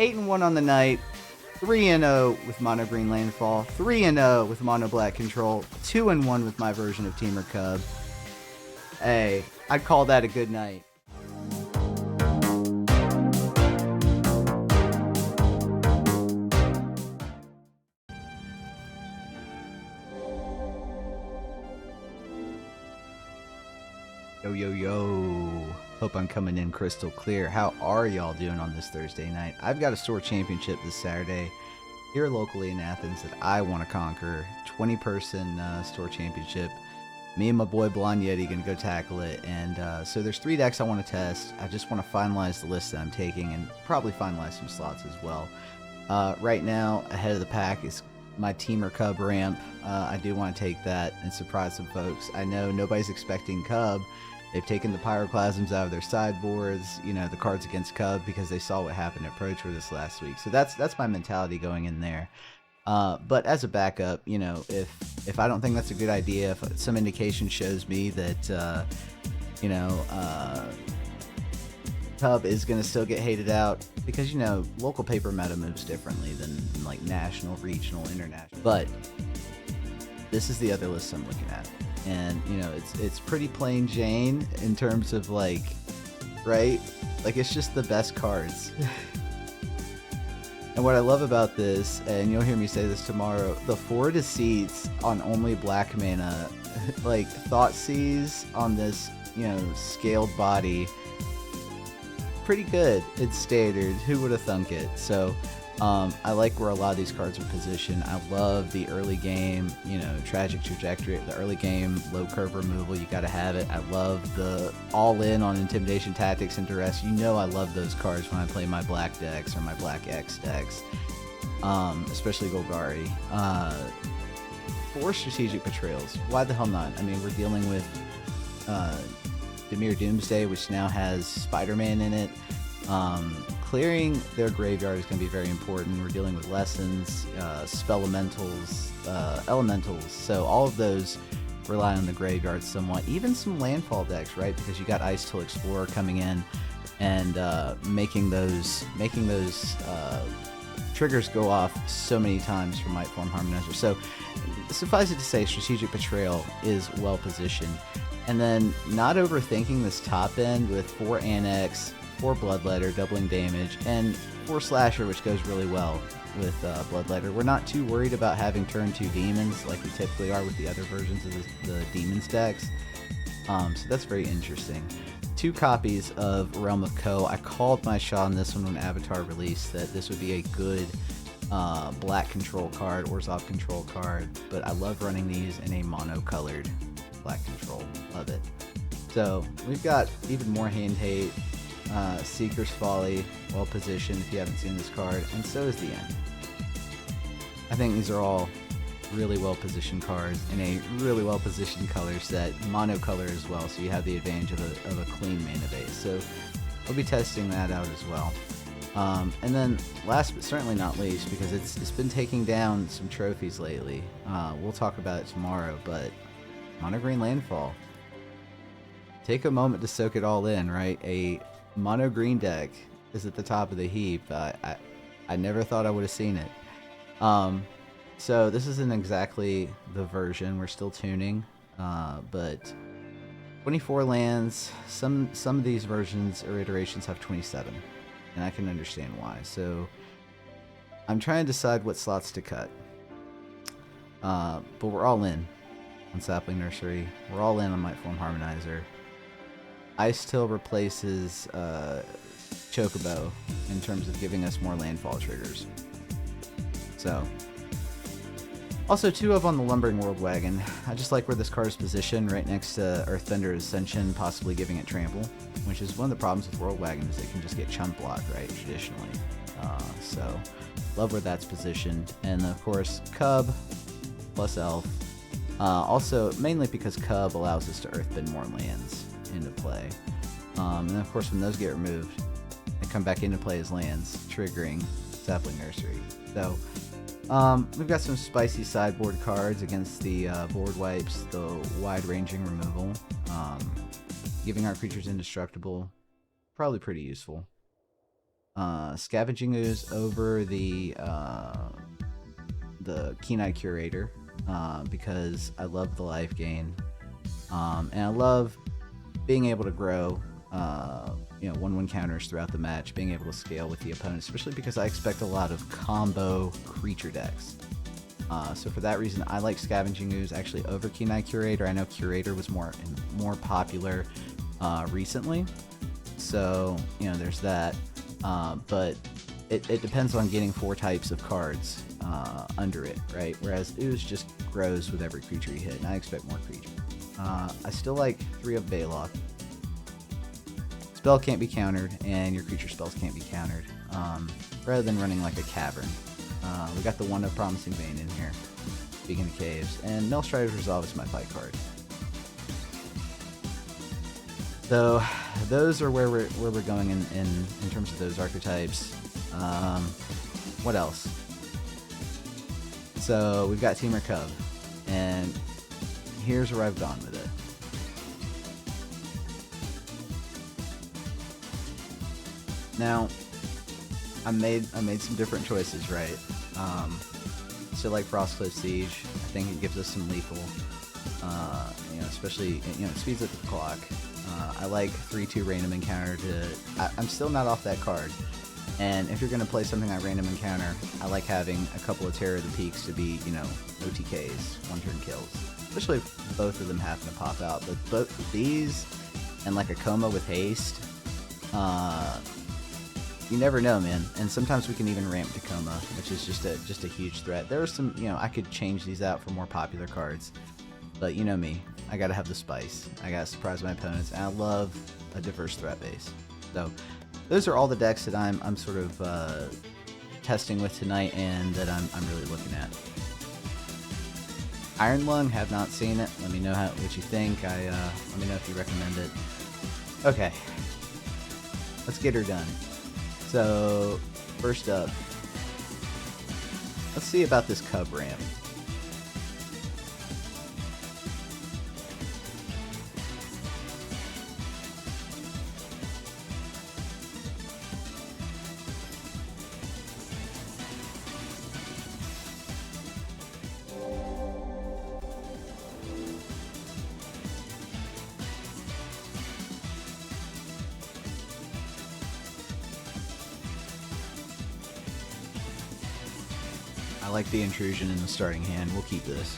8-1 on the night, 3-0 with Mono Green Landfall, 3-0 with Mono Black Control, 2-1 with my version of Temur Cub. Hey, I'd call that a good night. Yo, yo, yo. Hope I'm coming in crystal clear. How are y'all doing on this Thursday night? I've got a store championship this Saturday here locally in Athens that I want to conquer. 20-person store championship. Me and my boy Blonde Yeti going to go tackle it. And so there's 3 decks I want to test. I just want to finalize the list that I'm taking and probably finalize some slots as well. Right now, ahead of the pack is my Temur Cub ramp. I do want to take that and surprise some folks. I know nobody's expecting Cub. They've taken the Pyroclasms out of their sideboards, you know, the cards against Cub, because they saw what happened at Pro Tour this last week. So that's my mentality going in there. But as a backup, you know, if I don't think that's a good idea, if some indication shows me that, you know, Cub is going to still get hated out, because, you know, local paper meta moves differently than like national, regional, international. But this is the other list I'm looking at. And, you know, it's pretty plain Jane in terms of, like, right? Like, it's just the best cards. And what I love about this, and you'll hear me say this tomorrow, the 4 Deceits on only black mana, like, Thoughtseize on this, you know, scaled body, pretty good. It's standard. Who would have thunk it? So, I like where a lot of these cards are positioned. I love the early game, you know, Tragic Trajectory, the early game low curve removal. You got to have it. I love the all-in on Intimidation Tactics and Duress. You know I love those cards when I play my black decks or my black X decks, especially Golgari. 4 Strategic Betrayals. Why the hell not? I mean, we're dealing with Dimir Doomsday, which now has Spider-Man in it. Clearing their graveyard is going to be very important. We're dealing with lessons, spelementals, elementals, so all of those rely on the graveyard somewhat. Even some landfall decks, right? Because you got Ice Till Explorer coming in and making those triggers go off so many times for Mightform Harmonizer. So suffice it to say, Strategic Betrayal is well positioned. And then not overthinking this top end with 4 Annex, 4 Bloodletter, doubling damage, and 4 Slasher, which goes really well with Bloodletter. We're not too worried about having turn 2 Demons like we typically are with the other versions of the Demons decks. So that's very interesting. 2 copies of Realm of Ko. I called my shot on this one when Avatar released, that this would be a good black control card, Orzhov control card, but I love running these in a mono-colored black control. Love it. So we've got even more hand hate. Seeker's Folly, well positioned if you haven't seen this card, and so is the End. I think these are all really well positioned cards in a really well positioned color set, mono color as well, so you have the advantage of a clean mana base. So we'll be testing that out as well. And then last but certainly not least, because it's been taking down some trophies lately, we'll talk about it tomorrow, but Mono Green Landfall. Take a moment to soak it all in, right? A mono green deck is at the top of the heap. I never thought I would have seen it. So this isn't exactly the version. We're still tuning, but 24 lands. Some of these versions or iterations have 27, and I can understand why. So I'm trying to decide what slots to cut. But we're all in on Sapling Nursery. We're all in on Mightform Harmonizer. Ice Till replaces Chocobo in terms of giving us more landfall triggers. So, also 2 up on the Lumbering World Wagon. I just like where this card is positioned, right next to Earthbender Ascension, possibly giving it trample, which is one of the problems with World Wagon, is it can just get chump blocked, right, traditionally. So, love where that's positioned. And of course, Cub plus Elf. Also, mainly because Cub allows us to Earthbend more lands into play. And of course, when those get removed, they come back into play as lands, triggering Sapling Nursery. So we've got some spicy sideboard cards against the board wipes, the wide-ranging removal, giving our creatures indestructible, probably pretty useful. Scavenging Ooze over the Keen-Eye Curator, because I love the life gain, and I love being able to grow, 1/1 counters throughout the match, being able to scale with the opponent, especially because I expect a lot of combo creature decks. So for that reason, I like Scavenging Ooze actually over Keen-Eye Curator. I know Curator was more popular recently, so there's that. But it depends on getting 4 types of cards under it, right? Whereas Ooze just grows with every creature you hit, and I expect more creatures. I still like 3 of Baylock. Spell can't be countered, and your creature spells can't be countered, rather than running like a Cavern. We got the One of Promising Vein in here, speaking of caves, and Maelstrider's Resolve is my fight card. So those are where we're going in terms of those archetypes. What else? So we've got Temur Cub, and here's where I've gone with it. Now, I made some different choices, right? Still like Frostcliff Siege. I think it gives us some lethal, especially it speeds up the clock. I like 3/2 random encounter I'm still not off that card. And if you're going to play something like random encounter, I like having a couple of Terror of the Peaks to be, OTKs, one-turn kills. Especially if both of them happen to pop out. But both these and like a Coma with haste, you never know, man. And sometimes we can even ramp to Coma, which is just a huge threat. There are some, I could change these out for more popular cards. But you know me, I gotta have the spice. I gotta surprise my opponents, and I love a diverse threat base. So those are all the decks that I'm sort of testing with tonight, and that I'm really looking at. Iron Lung, have not seen it. Let me know what you think. Let me know if you recommend it. Okay, let's get her done. So first up, let's see about this Cub ramp. I like the intrusion in the starting hand. We'll keep this.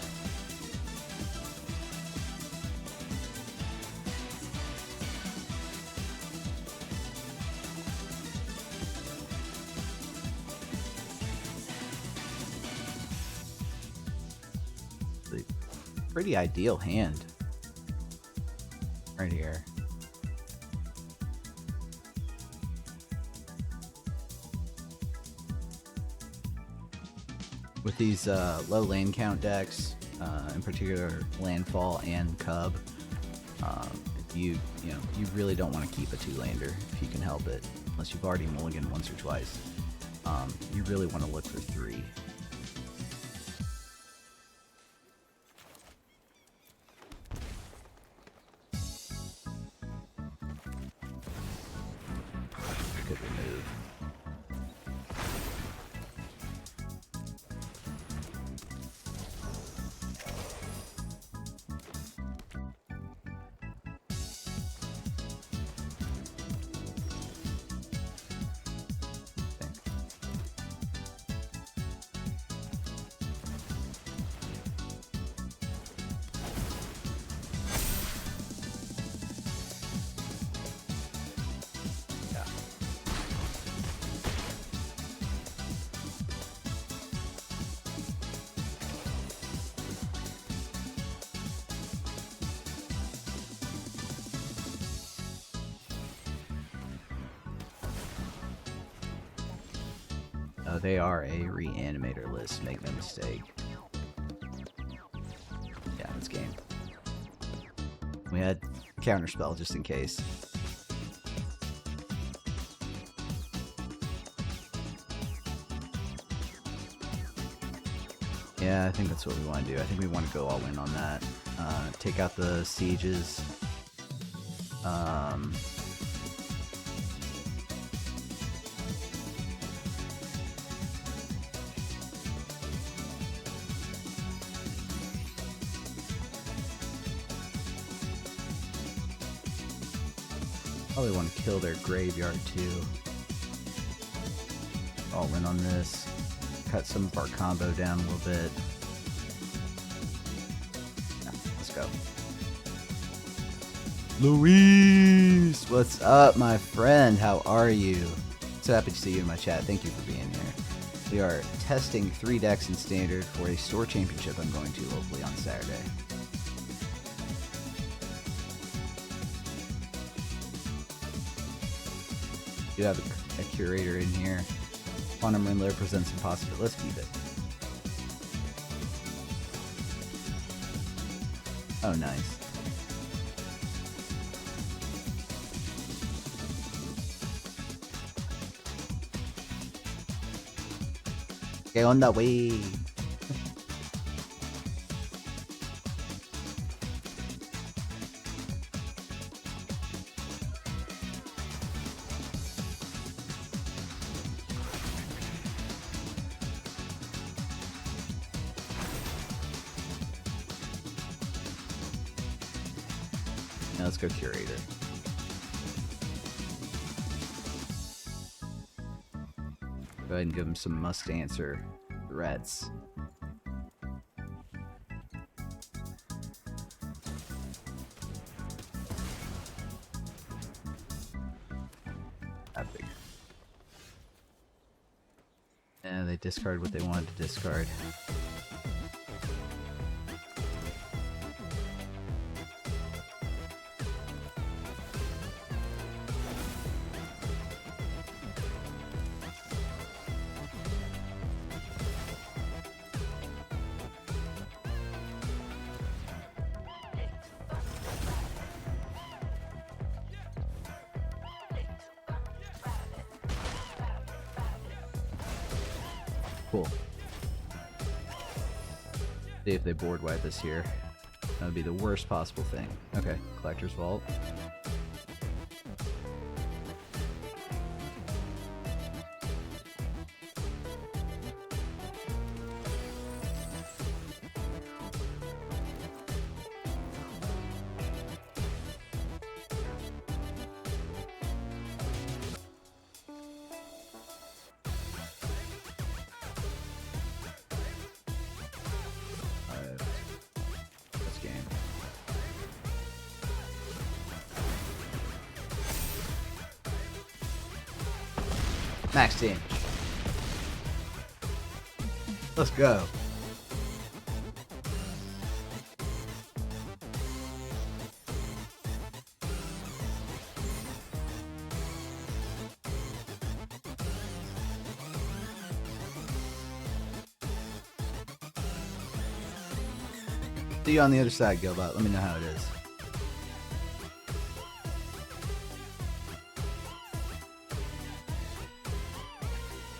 Pretty ideal hand right here. With these low lane count decks, in particular Landfall and Cub, you really don't want to keep a 2-lander if you can help it, unless you've already mulliganed once or twice. You really want to look for 3. Good remove. Oh, they are a reanimator list, make no mistake. Yeah, it's game. We had counterspell just in case. Yeah, I think that's what we want to do. I think we want to go all in on that. Take out the sieges. Probably want to kill their graveyard too. All in on this. Cut some of our combo down a little bit. Yeah, let's go. Luis! What's up, my friend? How are you? So happy to see you in my chat. Thank you for being here. We are testing 3 decks in Standard for a store championship I'm going to locally on Saturday. You have a curator in here. Quantum Rindler presents some possibility. Let's keep it. Oh, nice. Okay, on the way. Now let's go curator. Go ahead and give him some must answer threats. That big. And they discard what they wanted to discard. Cool. See if they board wipe us here. That would be the worst possible thing. Okay, Collector's Vault. Max damage. Let's go. See you on the other side, Gilbot. Let me know how it is.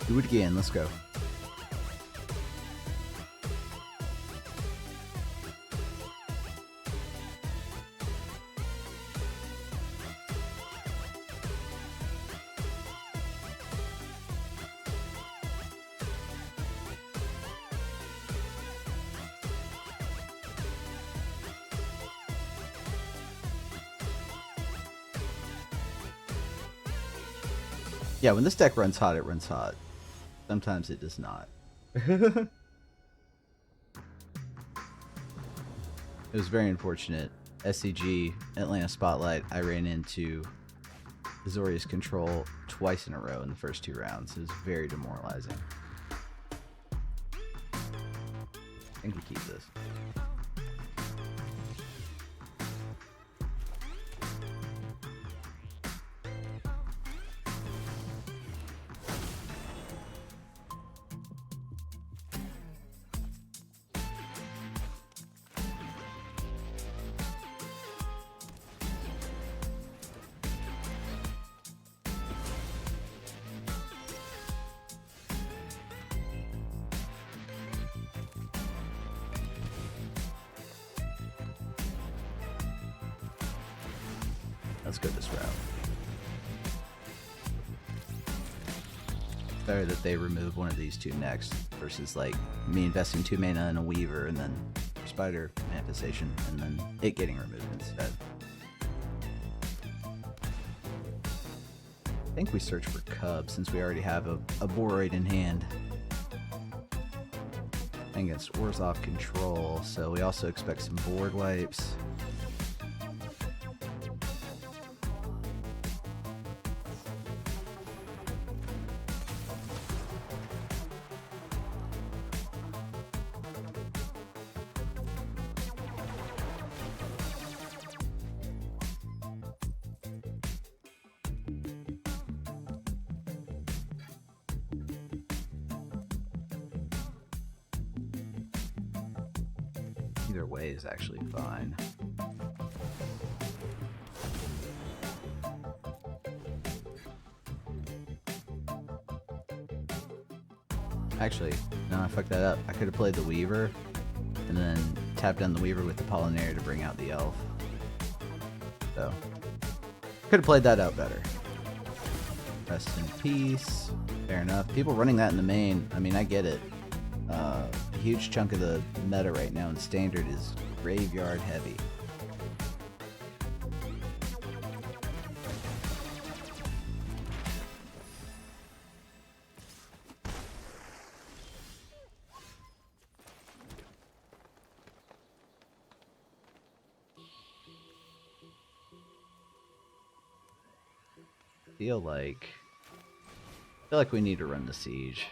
Do it again, let's go. Yeah, when this deck runs hot, it runs hot. Sometimes it does not. It was very unfortunate. SCG, Atlanta Spotlight, I ran into Azorius Control twice in a row in the first 2 rounds. It was very demoralizing. I think we keep this. Let's go this route. Better that they remove one of these 2 next versus like me investing 2 mana in a Weaver and then Spider Manifestation and then it getting removed instead. I think we search for Cub since we already have a Boroid in hand. And against Ors off control, so we also expect some board wipes. Either way is actually fine. Actually, no, I fucked that up. I could have played the Weaver and then tapped down the Weaver with the Pollinator to bring out the Elf. So, could have played that out better. Rest in peace. Fair enough. People running that in the main, I mean, I get it. A huge chunk of the meta right now in Standard is graveyard heavy. I feel like we need to run the siege.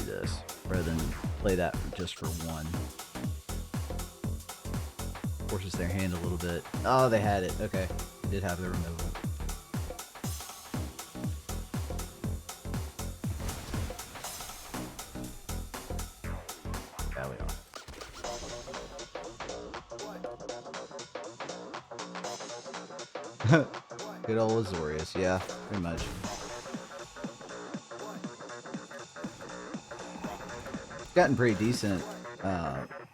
This rather than play that just for one. Forces their hand a little bit. Oh, they had it. Okay. They did have the removal. Yeah, we are. Good old Azorius. Yeah, pretty much. Gotten pretty decent,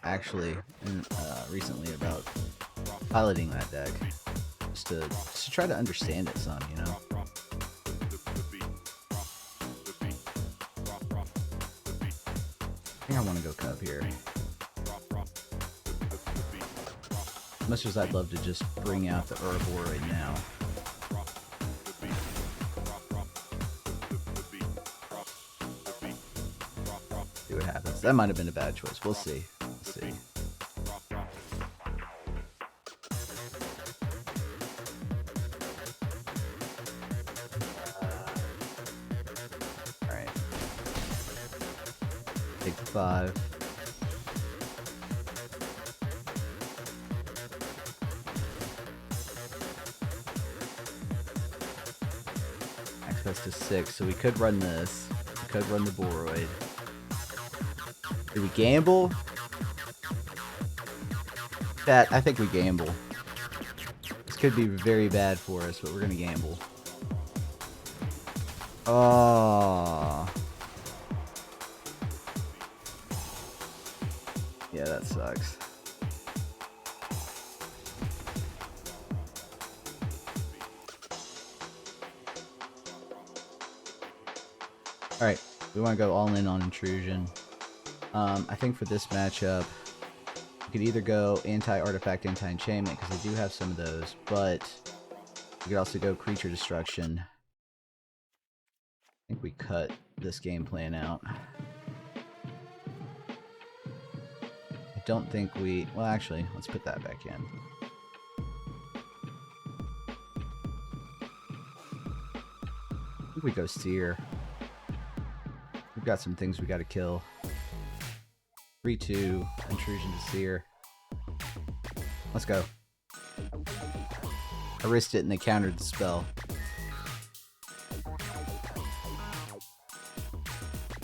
actually, recently about piloting that deck, just to try to understand it some, you know. I think I want to go Cub here. As much as I'd love to just bring out the Herbivore right now. See what happens. That might have been a bad choice. We'll see. We'll see. Alright. Take 5. Access to 6, so we could run this. We could run the Boroid. Do we gamble? Chat, I think we gamble. This could be very bad for us, but we're gonna gamble. Oh. Yeah, that sucks. Alright, we want to go all in on Intrusion. I think for this matchup, we could either go anti-artifact, anti-enchantment, because I do have some of those, but we could also go creature destruction. I think we cut this game plan out. don't think we... Well, actually, let's put that back in. I think we go Seer. We've got some things we got to kill. 3-2, Intrusion to Seer. Let's go. I risked it and they countered the spell.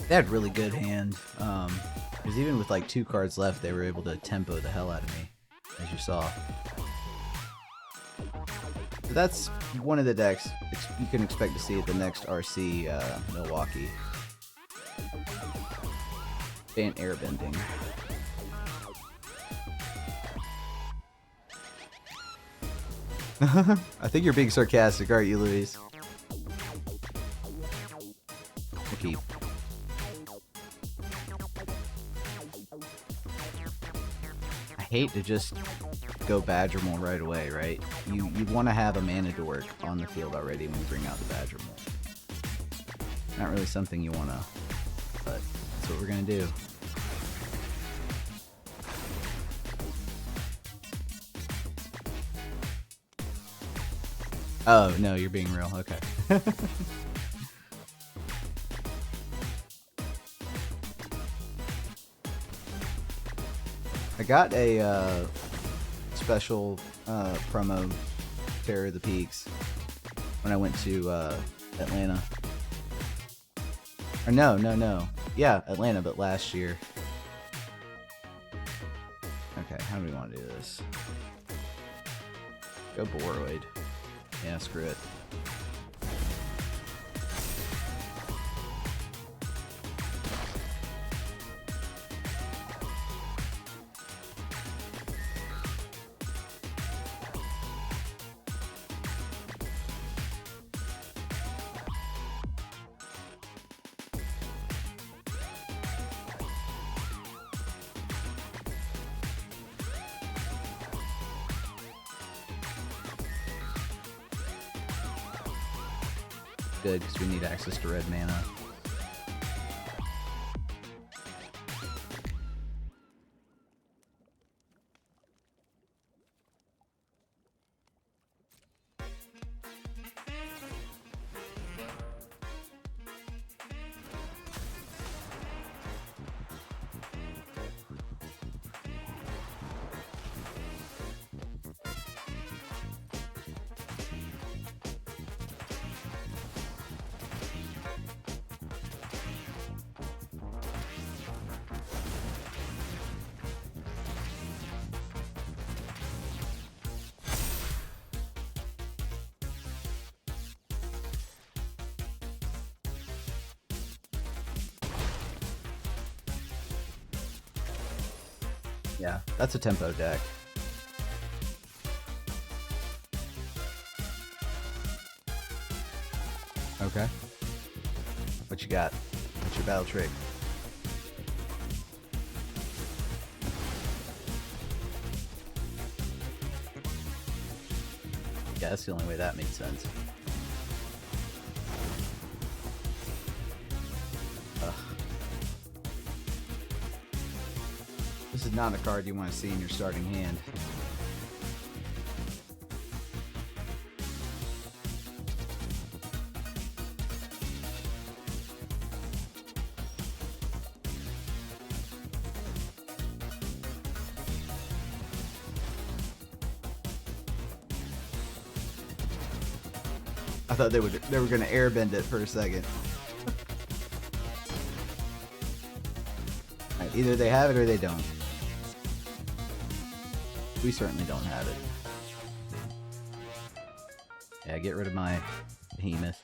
They had really good hand. Because even with like 2 cards left, they were able to tempo the hell out of me, as you saw. So that's one of the decks you can expect to see at the next RC Milwaukee. Ban Airbending. I think you're being sarcastic, aren't you, Luis? We'll keep. I hate to just go Badger Mole right away, right? You want to have a mana dork on the field already when you bring out the Badger Mole. Not really something you want to, but that's what we're going to do. Oh, no, you're being real. Okay. I got a special promo Terror of the Peaks when I went to Atlanta. Or no. Yeah, Atlanta, but last year. Okay, how do we want to do this? Go Boroid. Yeah, screw it. Good, because we need access to red mana. Yeah, that's a tempo deck. Okay. What you got? What's your battle trick? Yeah, that's the only way that makes sense. Ugh. This is not a card you want to see in your starting hand. I thought they were gonna airbend it for a second. Right, either they have it or they don't. We certainly don't have it. Yeah, get rid of my behemoth.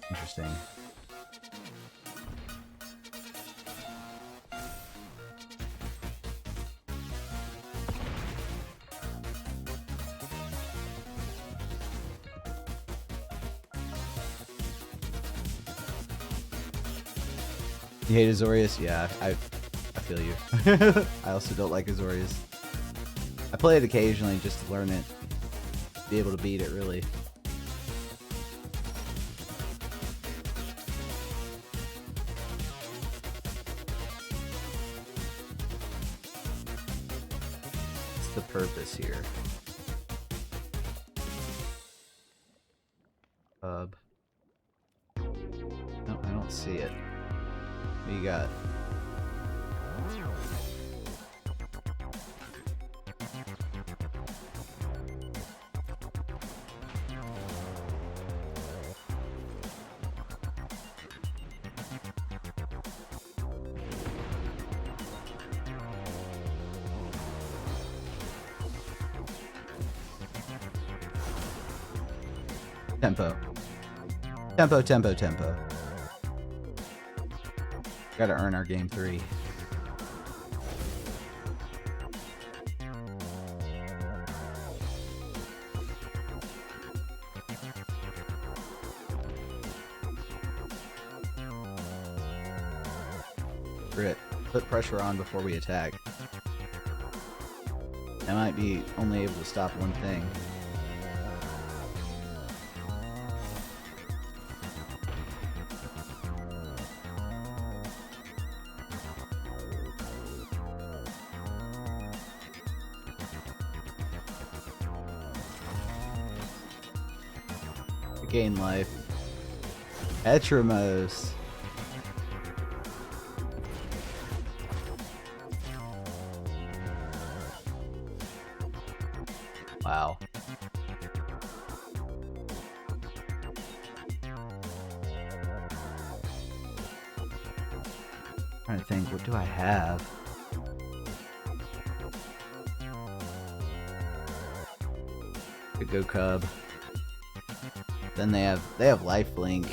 Interesting. You hate Azorius? Yeah, I feel you. I also don't like Azorius. I play it occasionally just to learn it. Be able to beat it, really. the purpose here? Cub. No, I don't see it. What you got? Tempo. Tempo, tempo, tempo. Gotta earn our game 3. Grit. Put pressure on before we attack. I might be only able to stop one thing. Gain life. Etramos. Wow. Trying to think, what do I have? Could go Cub. Then they have lifelink.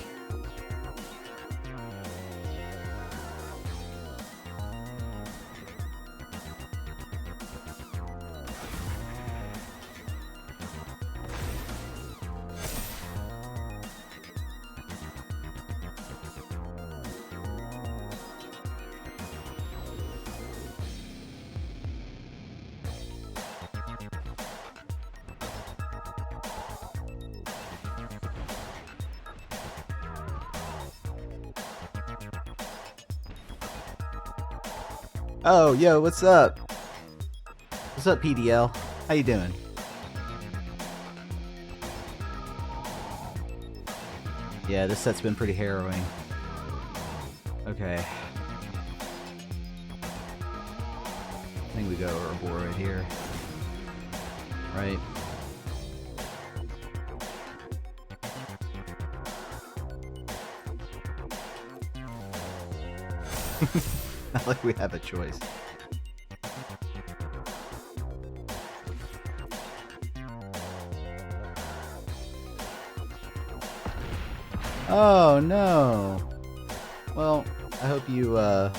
Oh, yo, what's up? What's up, PDL? How you doing? Yeah, this set's been pretty harrowing. Okay. I think we go Herbivore right here. Right. Not like we have a choice. Oh no. Well, I hope you that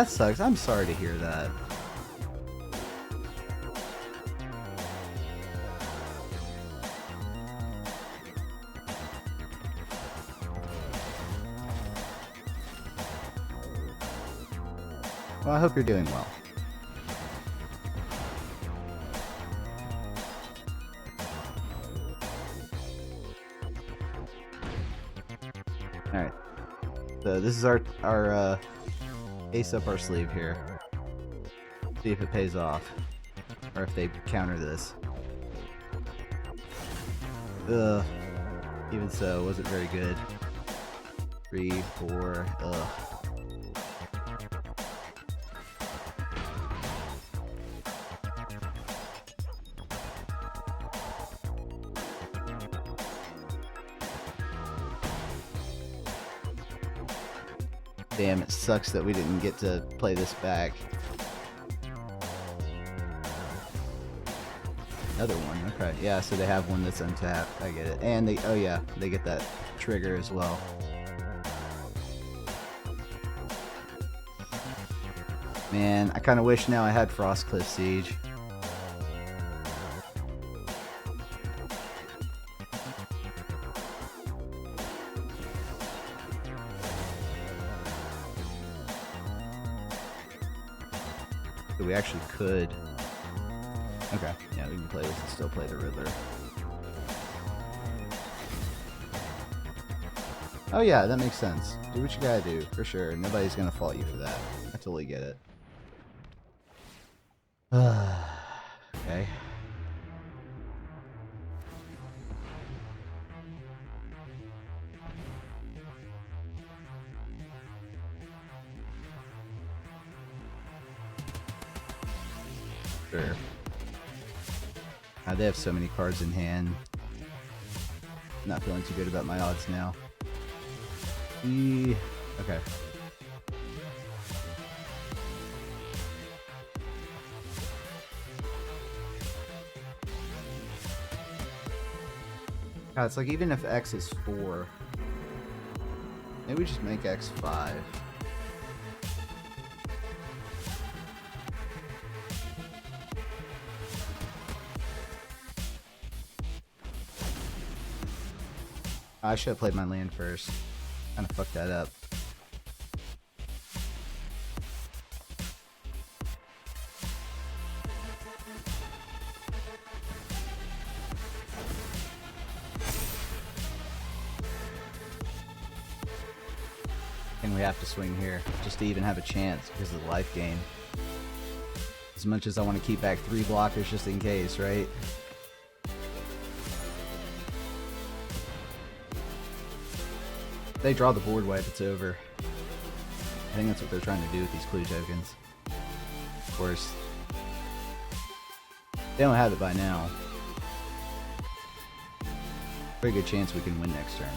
sucks. I'm sorry to hear that. Well, I hope you're doing well. Alright. So this is our ace up our sleeve here. See if it pays off. Or if they counter this. Ugh. Even so, wasn't very good. 3, 4, ugh. Damn, it sucks that we didn't get to play this back. Another one, okay. Yeah, so they have one that's untapped. I get it. And they, oh yeah, they get that trigger as well. Man, I kind of wish now I had Frostcliff Siege. We actually could. Okay, yeah, we can play this and still play the Riddler. Oh yeah, that makes sense. Do what you gotta do, for sure. Nobody's gonna fault you for that. I totally get it. Okay. Sure. They have so many cards in hand. Not feeling too good about my odds now. Okay. God, it's like even if X is 4, maybe we just make X 5. I should have played my land first. Kind of fucked that up. And we have to swing here just to even have a chance because of the life gain. As much as I want to keep back 3 blockers just in case, right? They draw the board wipe, it's over. I think that's what they're trying to do with these clue tokens. Of course, they don't have it by now. Pretty good chance we can win next turn.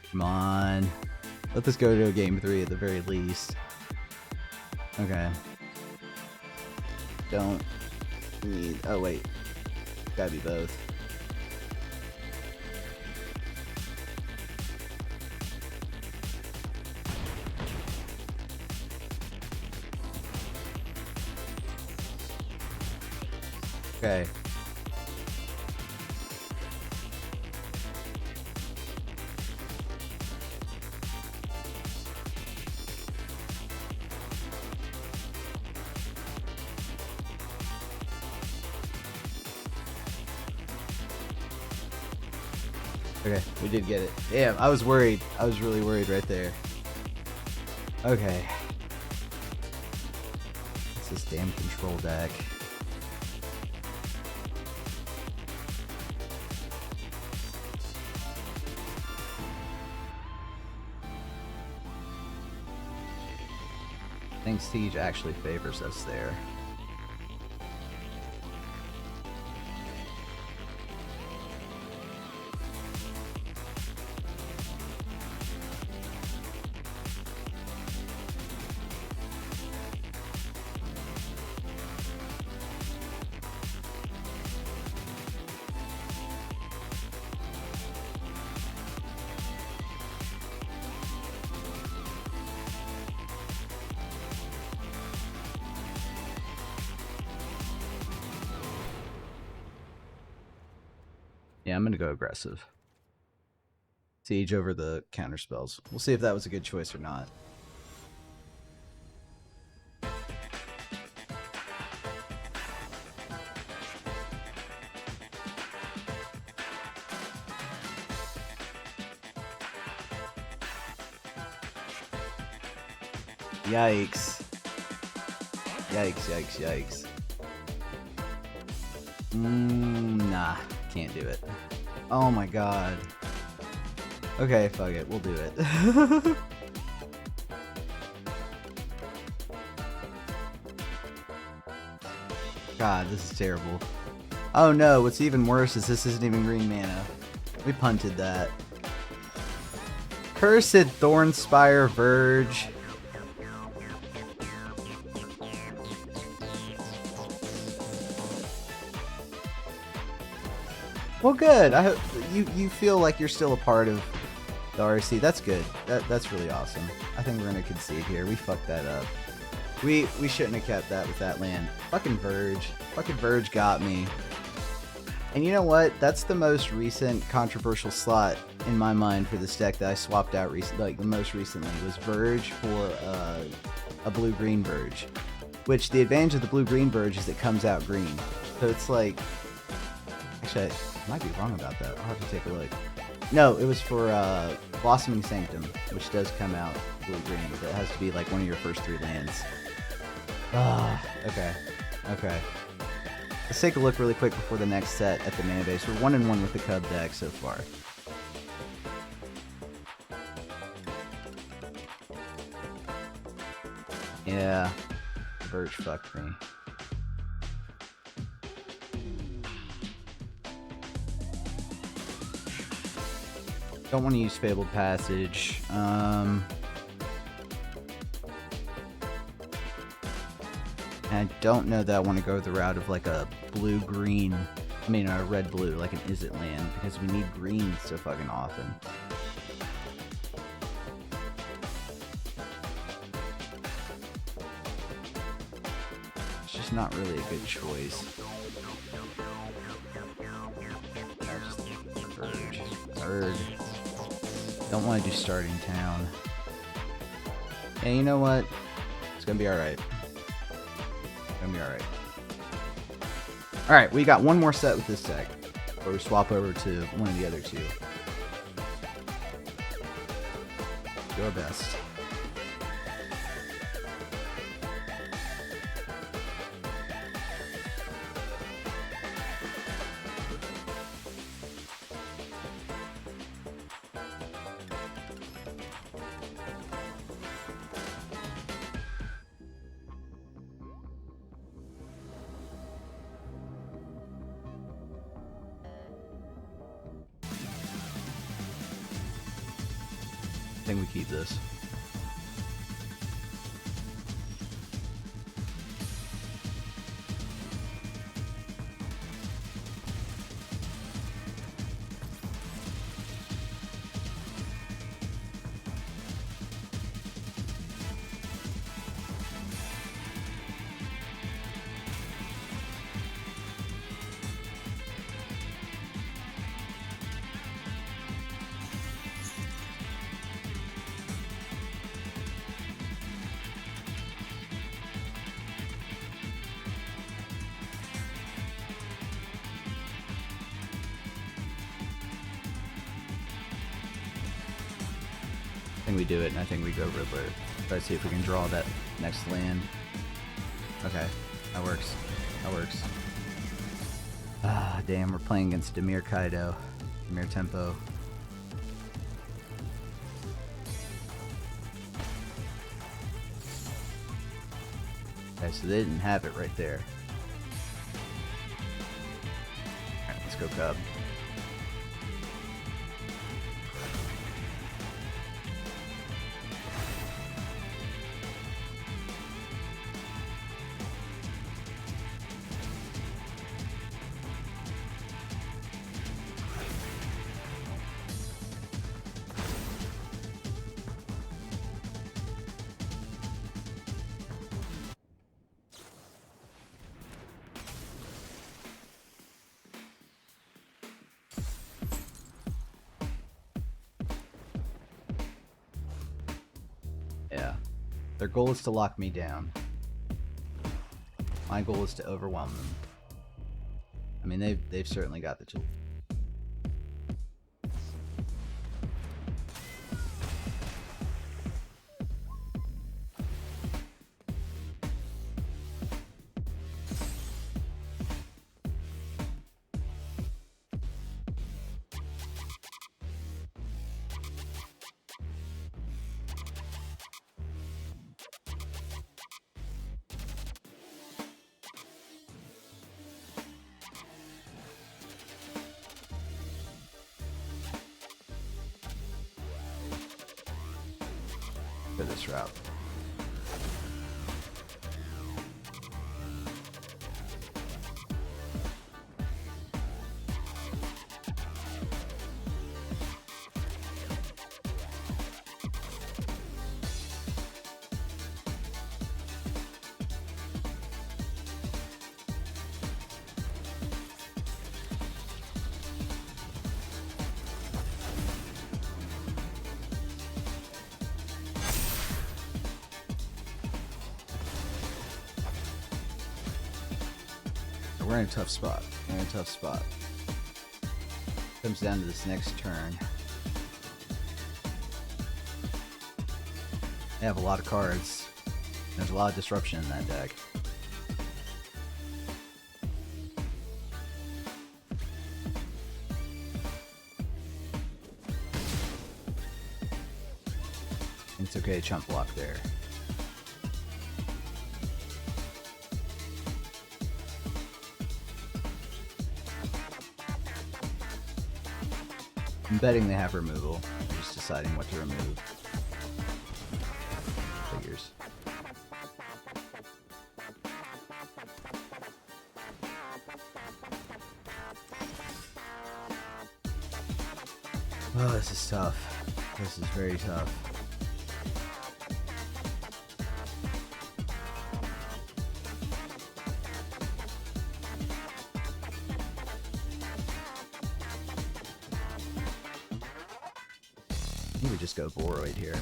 Come on. Let this go to a game 3 at the very least. Okay. Don't need... Oh, wait. Gotta be both. Okay. Okay, we did get it. Damn, I was worried. I was really worried right there. Okay. What's this damn control deck? I think Siege actually favors us there. Yeah, I'm gonna go aggressive. Siege over the counter spells. We'll see if that was a good choice or not. Yikes. Yikes, yikes, yikes. Nah, can't do it. Oh my god. Okay, fuck it, we'll do it. God, this is terrible. Oh no, what's even worse is this isn't even green mana. We punted that. Cursed Thornspire Verge. Well, good. I hope you feel like you're still a part of the RC. That's good. That's really awesome. I think we're gonna concede here. We fucked that up. We shouldn't have kept that with that land. Fucking Verge. Fucking Verge got me. And you know what? That's the most recent controversial slot in my mind for this deck that I swapped out recently. Like the most recently was Verge for a blue-green Verge. Which the advantage of the blue-green Verge is it comes out green. So it's like, actually, I might be wrong about that. I'll have to take a look. No, it was for Blossoming Sanctum, which does come out blue-green, but it has to be like one of your first 3 lands. Ah, okay. Okay. Let's take a look really quick before the next set at the mana base. We're 1-1 with the Cub deck so far. Yeah, Birch fucked me. Don't want to use Fabled Passage. And I don't know that I want to go the route of like a blue-green, I mean a red-blue, like an Is It land, because we need green so fucking often. It's just not really a good choice. Urge. Don't want to do starting town. And you know what? It's gonna be alright. Gonna be alright. Alright, we got one more set with this deck. Or we swap over to one of the other 2. Do our best. I think we keep this. I think we do it, and I think we go Riddler. Try to see if we can draw that next land. Okay, that works. That works. Ah, damn, we're playing against Temur Kaido. Temur Tempo. Okay, so they didn't have it right there. Alright, let's go Cub. Yeah. Their goal is to lock me down. My goal is to overwhelm them. I mean, they've certainly got the tool. For this route. We're in a tough spot. We're in a tough spot. Comes down to this next turn. They have a lot of cards. There's a lot of disruption in that deck. It's okay to chump block there. I'm betting they have removal. I'm just deciding what to remove. Figures. Oh, this is tough. This is very tough. You would just go Boroid here.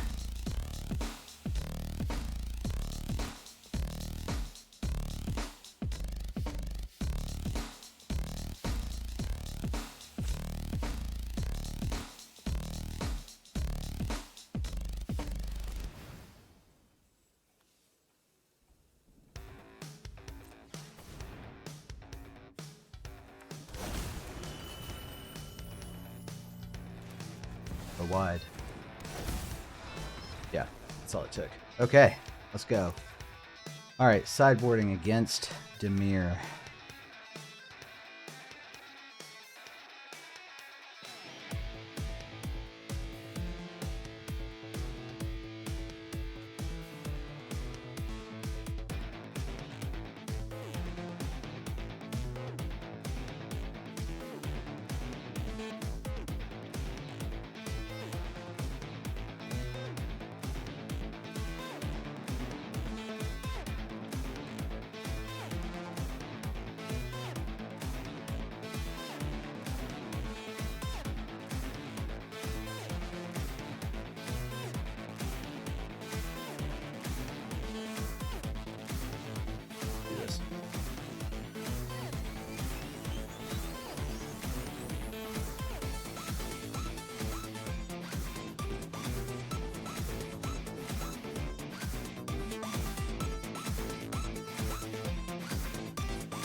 Go wide. Yeah, that's all it took. Okay, let's go. Alright, sideboarding against Temur.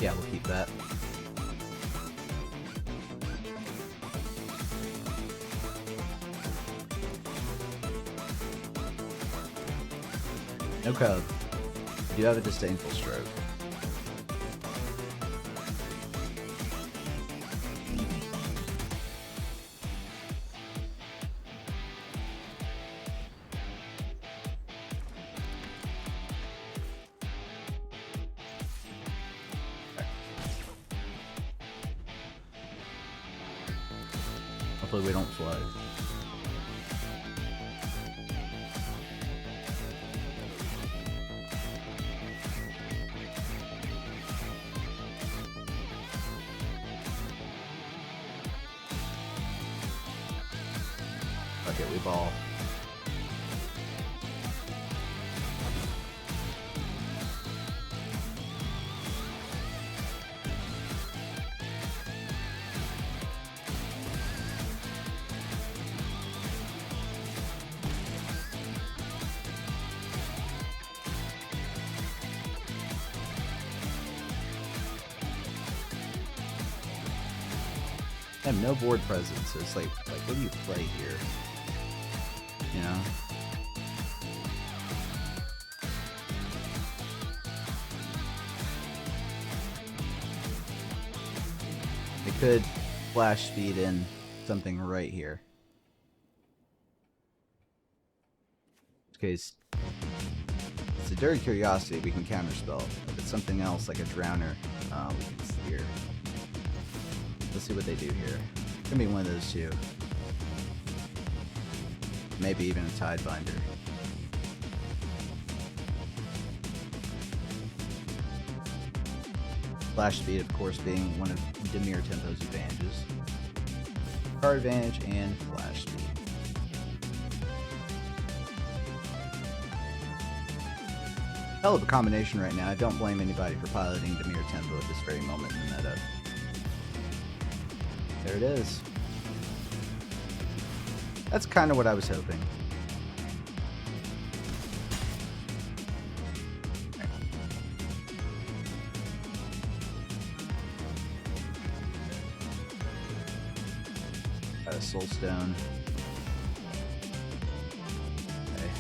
Yeah, we'll keep that. No code. You do have a disdainful stroke. Hopefully we don't flood. Okay, we ball. I have no board presence, so it's like what do you play here? You know? They could flash speed in something right here. Okay, it's a Dirty Curiosity, we can counterspell. If it's something else like a Drowner, we can steer. Let's see what they do here. It's gonna be one of those two. Maybe even a Tidebinder. Flash speed, of course, being one of Temur Tempo's advantages. Card advantage and flash speed. Hell of a combination right now. I don't blame anybody for piloting Temur Tempo at this very moment in the meta. There it is. That's kind of what I was hoping. a Soulstone. Okay.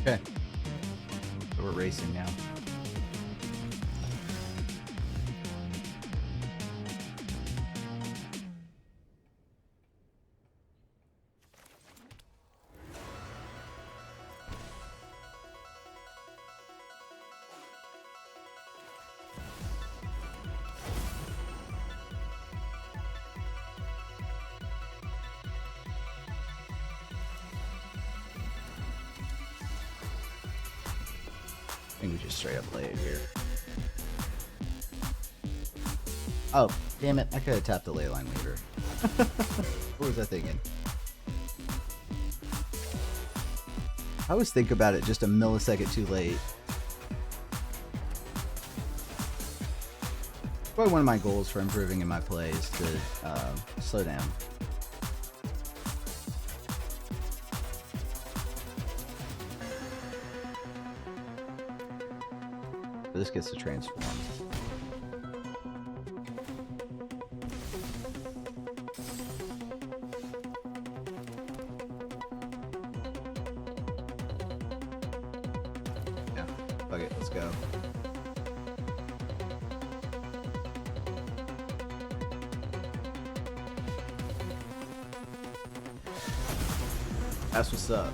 Okay. So we're racing now. I think we just straight up play it here. Oh, damn it. I could have tapped the Leyline Weaver. What was I thinking? I always think about it just a millisecond too late. Probably one of my goals for improving in my play is to slow down. But this gets to transform. Yeah, fuck it, let's go. That's what's up.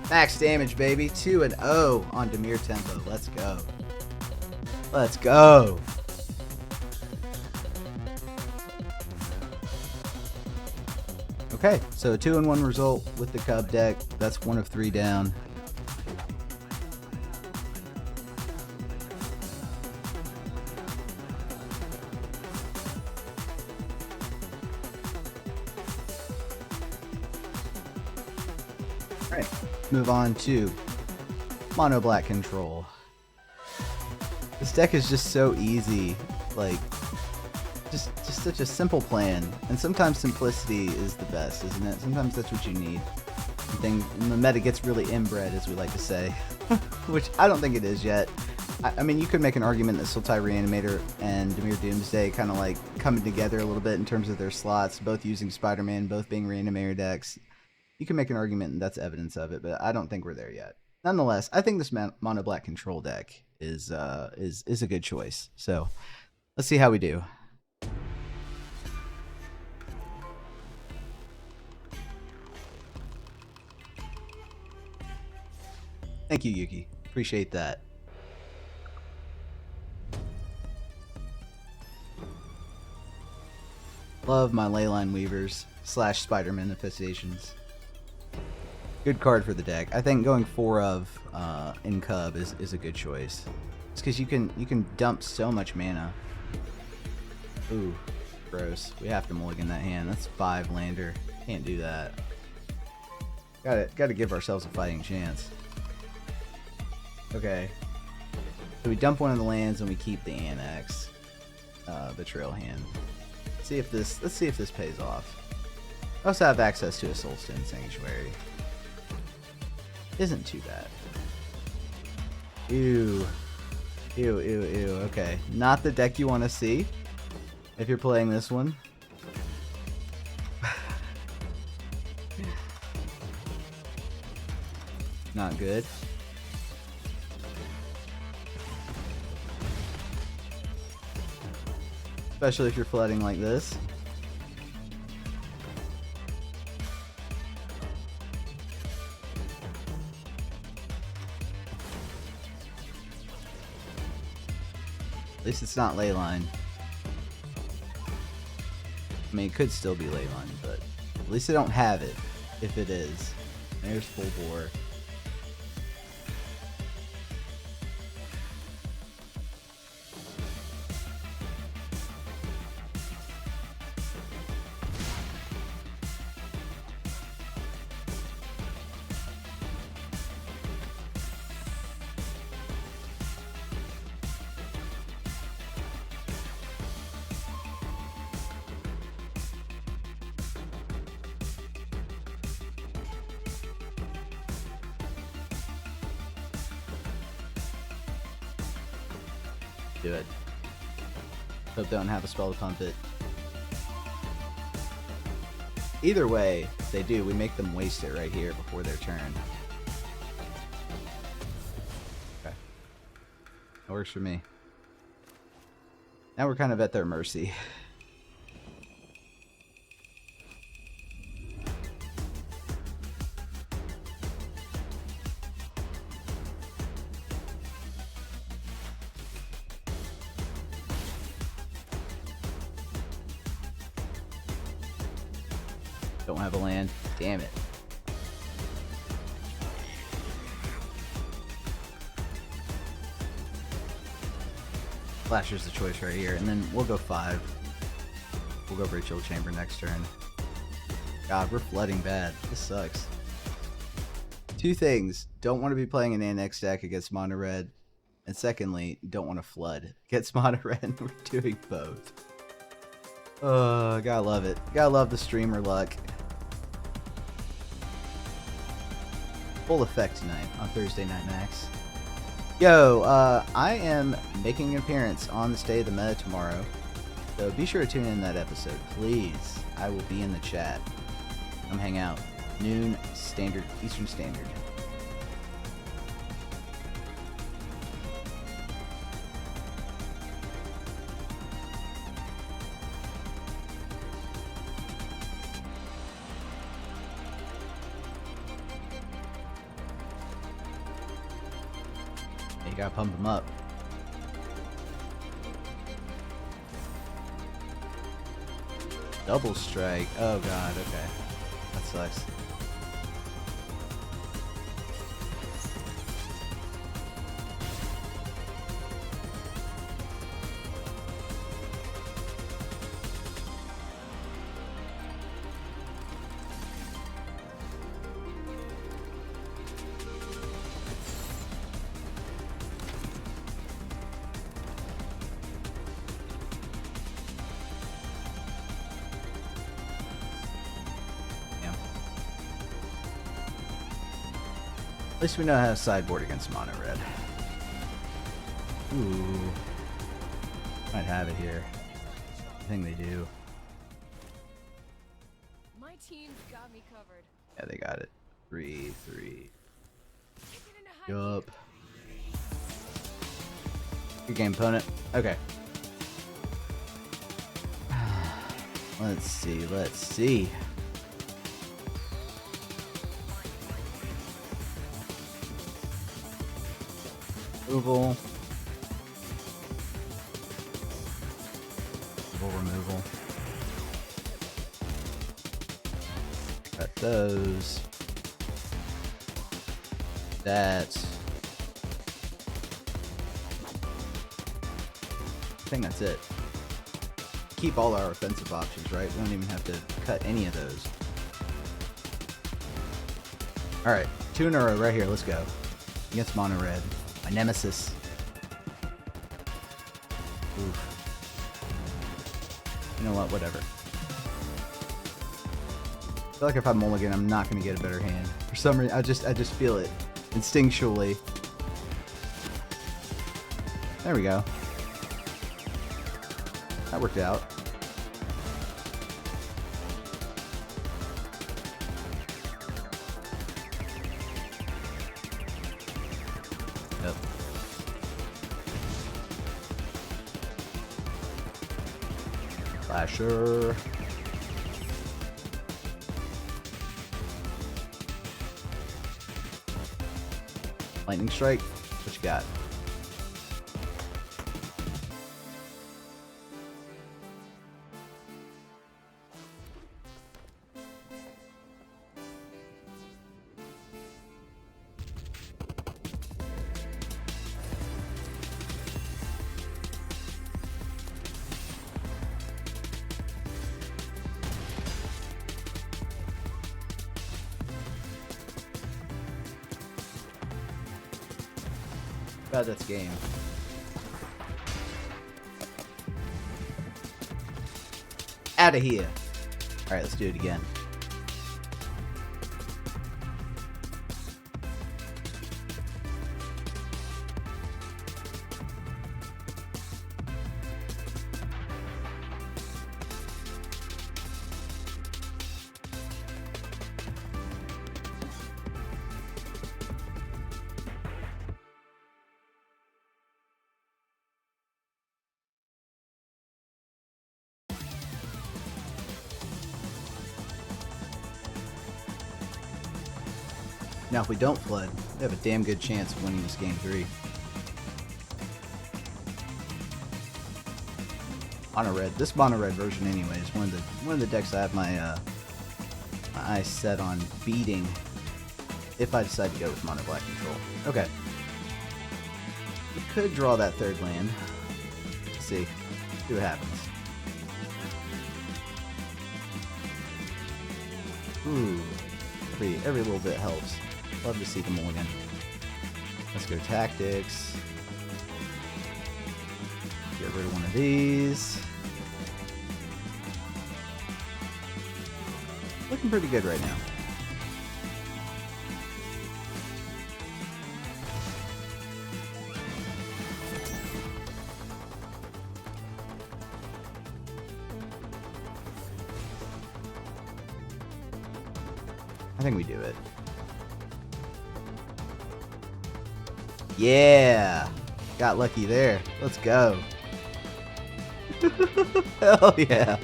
Max damage, baby. 2-0 on Temur tempo. Let's go. Let's go. Okay, so a 2-1 result with the Cub deck. That's 1 of 3 down. Alright, move on to Mono Black Control. This deck is just so easy, like, just such a simple plan. And sometimes simplicity is the best, isn't it? Sometimes that's what you need. When the meta gets really inbred, as we like to say, which I don't think it is yet. I mean, you could make an argument that Sultai Reanimator and Temur Doomsday kind of like coming together a little bit in terms of their slots, both using Spider-Man, both being Reanimator decks. You can make an argument, and that's evidence of it, but I don't think we're there yet. Nonetheless, I think this Mono Black Control deck is a good choice. So let's see how we do. Thank you, Yuki. Appreciate that. Love my Leyline Weavers / Spider-Man Manifestations. Good card for the deck. I think going 4 of in Cub is a good choice. It's because you can dump so much mana. Ooh, gross. We have to mulligan that hand. That's 5 lander. Can't do that. Gotta give ourselves a fighting chance. Okay. So we dump one of the lands and we keep the Annex, Betrayal hand. Let's see if this pays off. I also have access to a Soulstone Sanctuary. Isn't too bad. Ew. Ew, ew, ew. Okay. Not the deck you want to see if you're playing this one. Not good. Especially if you're flooding like this. At least it's not Leyline. I mean, it could still be Leyline, but at least I don't have it, if it is. There's full bore. Do it. Hope they don't have a spell to pump it. Either way, if they do, we make them waste it right here before their turn. Okay. That works for me. Now we're kind of at their mercy. Don't have a land. Damn it. Flasher's the choice right here, and then we'll go 5. We'll go Ritual Chamber next turn. God, we're flooding bad. This sucks. 2 things. Don't want to be playing an Annex deck against Mono Red. And secondly, don't want to flood against Mono Red. We're doing both. Oh, gotta love it. Gotta love the streamer luck. Full effect tonight on Thursday Night Max. Yo, I am making an appearance on the State of the Meta tomorrow, so be sure to tune in that episode, please. I will be in the chat. Come hang out. Noon Standard, Eastern Standard. You gotta pump them up. Double strike. Oh god, okay. That sucks. At least we know how to sideboard against Mono Red. Ooh. Might have it here. I think they do. My team's got me covered. Yeah, they got it. 3-3. Yup. Good game, opponent. Okay. Let's see, let's see. Removal. Removal. Got those. That. I think that's it. Keep all our offensive options, right? We don't even have to cut any of those. Alright, 2 in a row right here. Let's go. Against Mono Red. My nemesis. Oof. You know what? Whatever. I feel like if I mulligan, I'm not going to get a better hand. For some reason, I just feel it instinctually. There we go. That worked out. Yep. Flasher. Lightning strike. What you got? God, that's game. Out of here. Alright, let's do it again. Now, if we don't flood, we have a damn good chance of winning this game 3. Mono red. This mono red version, anyway, is one of the decks I have my eyes set on beating if I decide to go with mono black control. Okay. We could draw that third land. Let's see what happens. Ooh, every little bit helps. Love to see the mulligan. Let's go tactics. Get rid of one of these. Looking pretty good right now. I think we do it. Yeah! Got lucky there. Let's go. Hell yeah.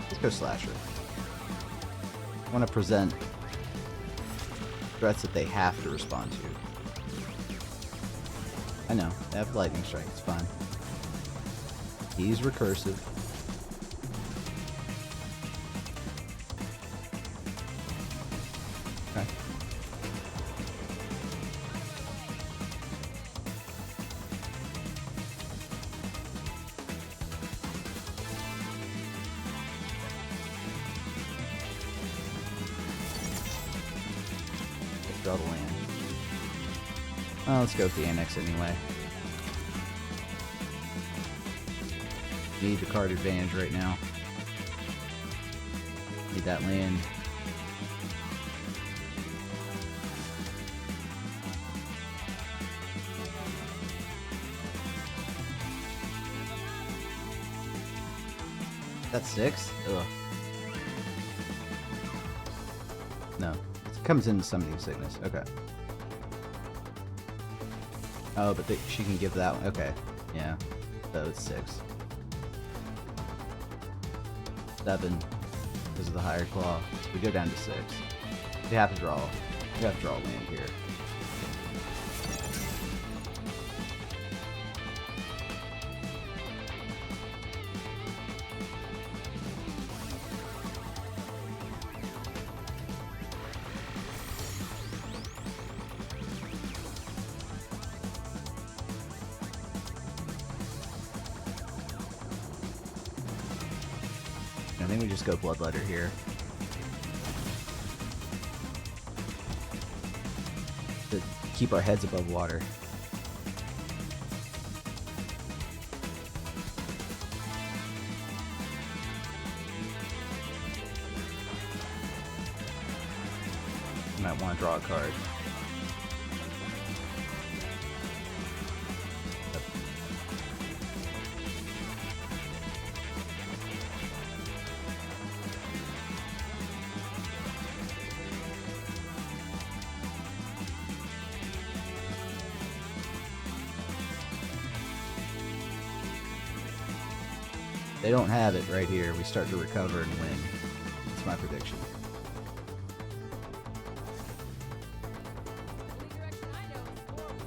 Let's go Slasher. I want to present threats that they have to respond to. I know, they have Lightning Strike, it's fine. He's recursive. Okay. Let's draw the land. Oh, let's go with the Annex anyway. Need the card advantage right now. Need that land. That's 6? Ugh. No. It comes into Summoning Sickness. Okay. Oh, but she can give that one. Okay. Yeah. So it's 6. 7 because of the higher claw. We go down to 6. We have to draw. We have to draw a land here. I think we just go Bloodletter here. To keep our heads above water. Might want to draw a card. They don't have it right here. We start to recover and win. That's my prediction. Only direction I know is forward.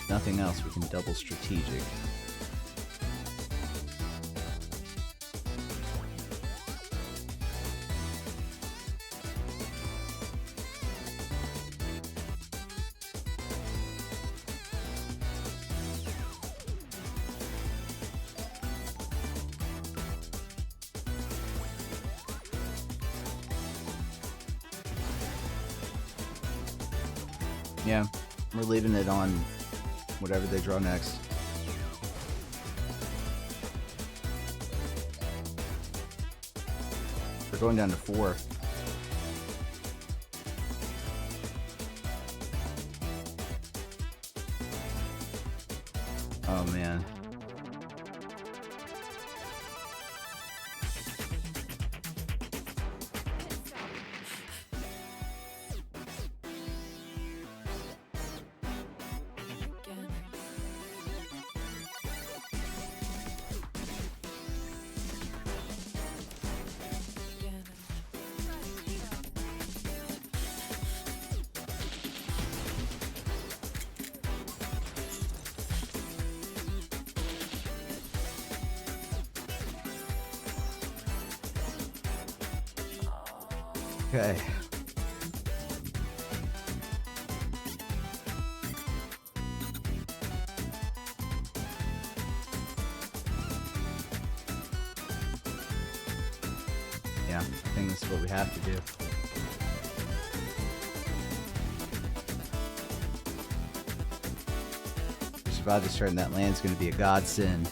Nothing else, we can double strategic. Yeah, we're leaving it on whatever they draw next. We're going down to 4. Oh man. Okay. Yeah, I think this is what we have to do. If we survive this turn, that land's going to be a godsend.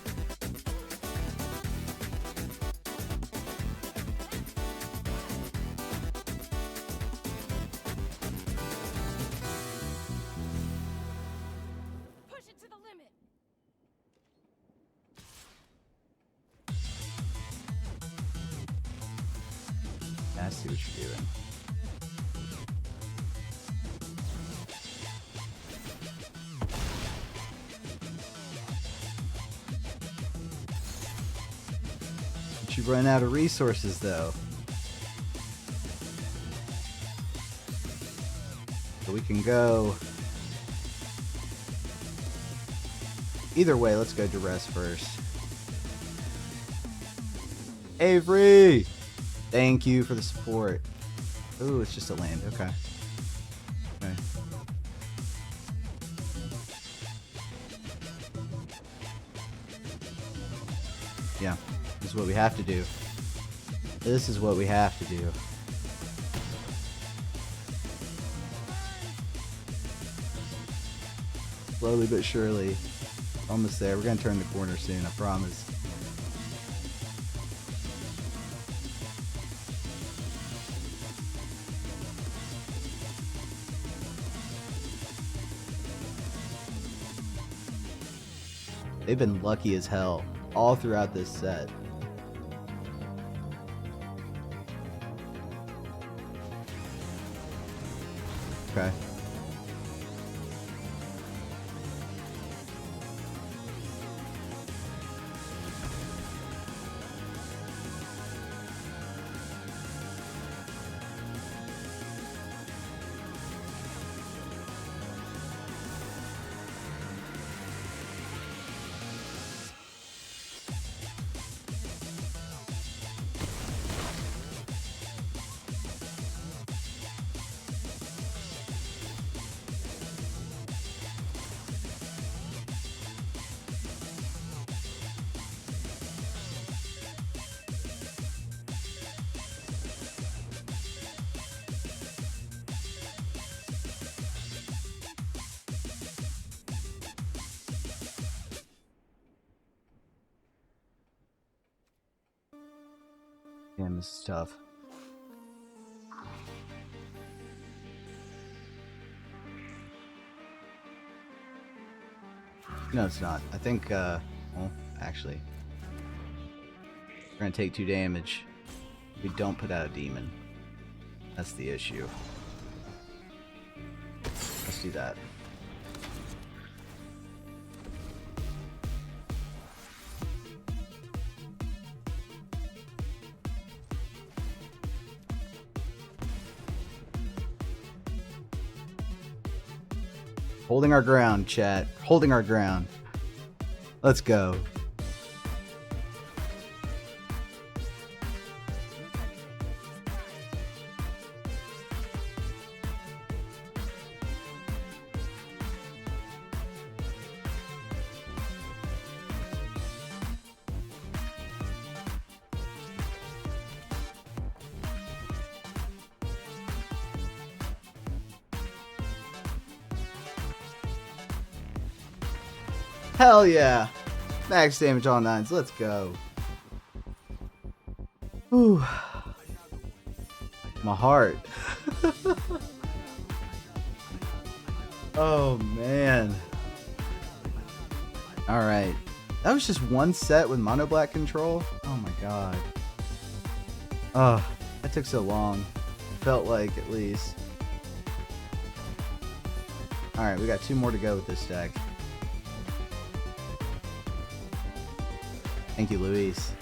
Push it to the limit. I see what you're doing. But you run out of resources, though. So we can go... Either way, let's go duress first. Avery! Thank you for the support. Ooh, it's just a land. Okay. Okay. Yeah. This is what we have to do. This is what we have to do. Slowly but surely. Almost there. We're going to turn the corner soon, I promise. They've been lucky as hell all throughout this set. Okay. Damn, this is tough. No, it's not. I think, well, actually, we're gonna take 2 damage. We don't put out a demon. That's the issue. Let's do that. Holding our ground, chat. Holding our ground. Let's go. Hell yeah. Max damage on 9s. Let's go. Whew. My heart. Oh, man. Alright. That was just one set with mono black control? Oh my god. Oh, that took so long. Felt like, at least. Alright, we got 2 more to go with this deck. Thank you, Luis.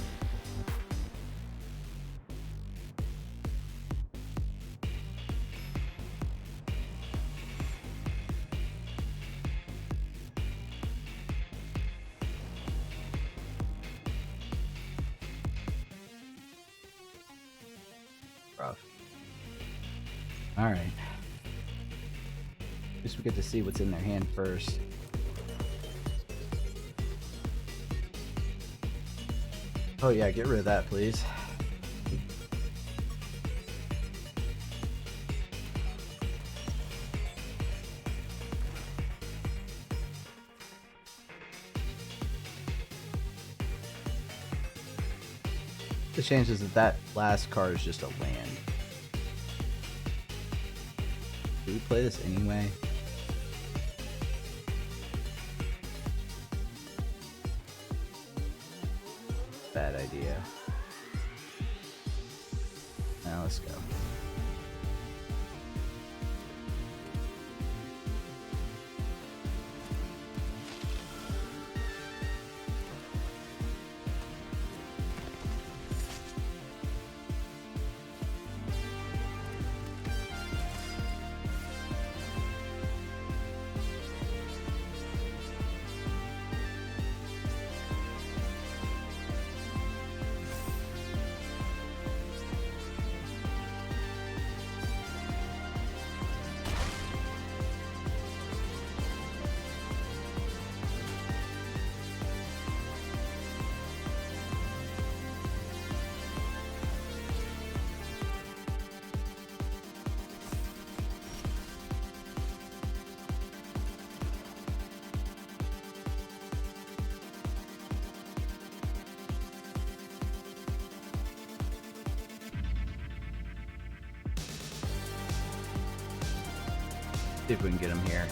Rough. All right. Just we get to see what's in their hand first. Oh yeah, get rid of that, please. The chances that that last card is just a land. Do we play this anyway? Bad idea. Now let's go. See if we can get him here.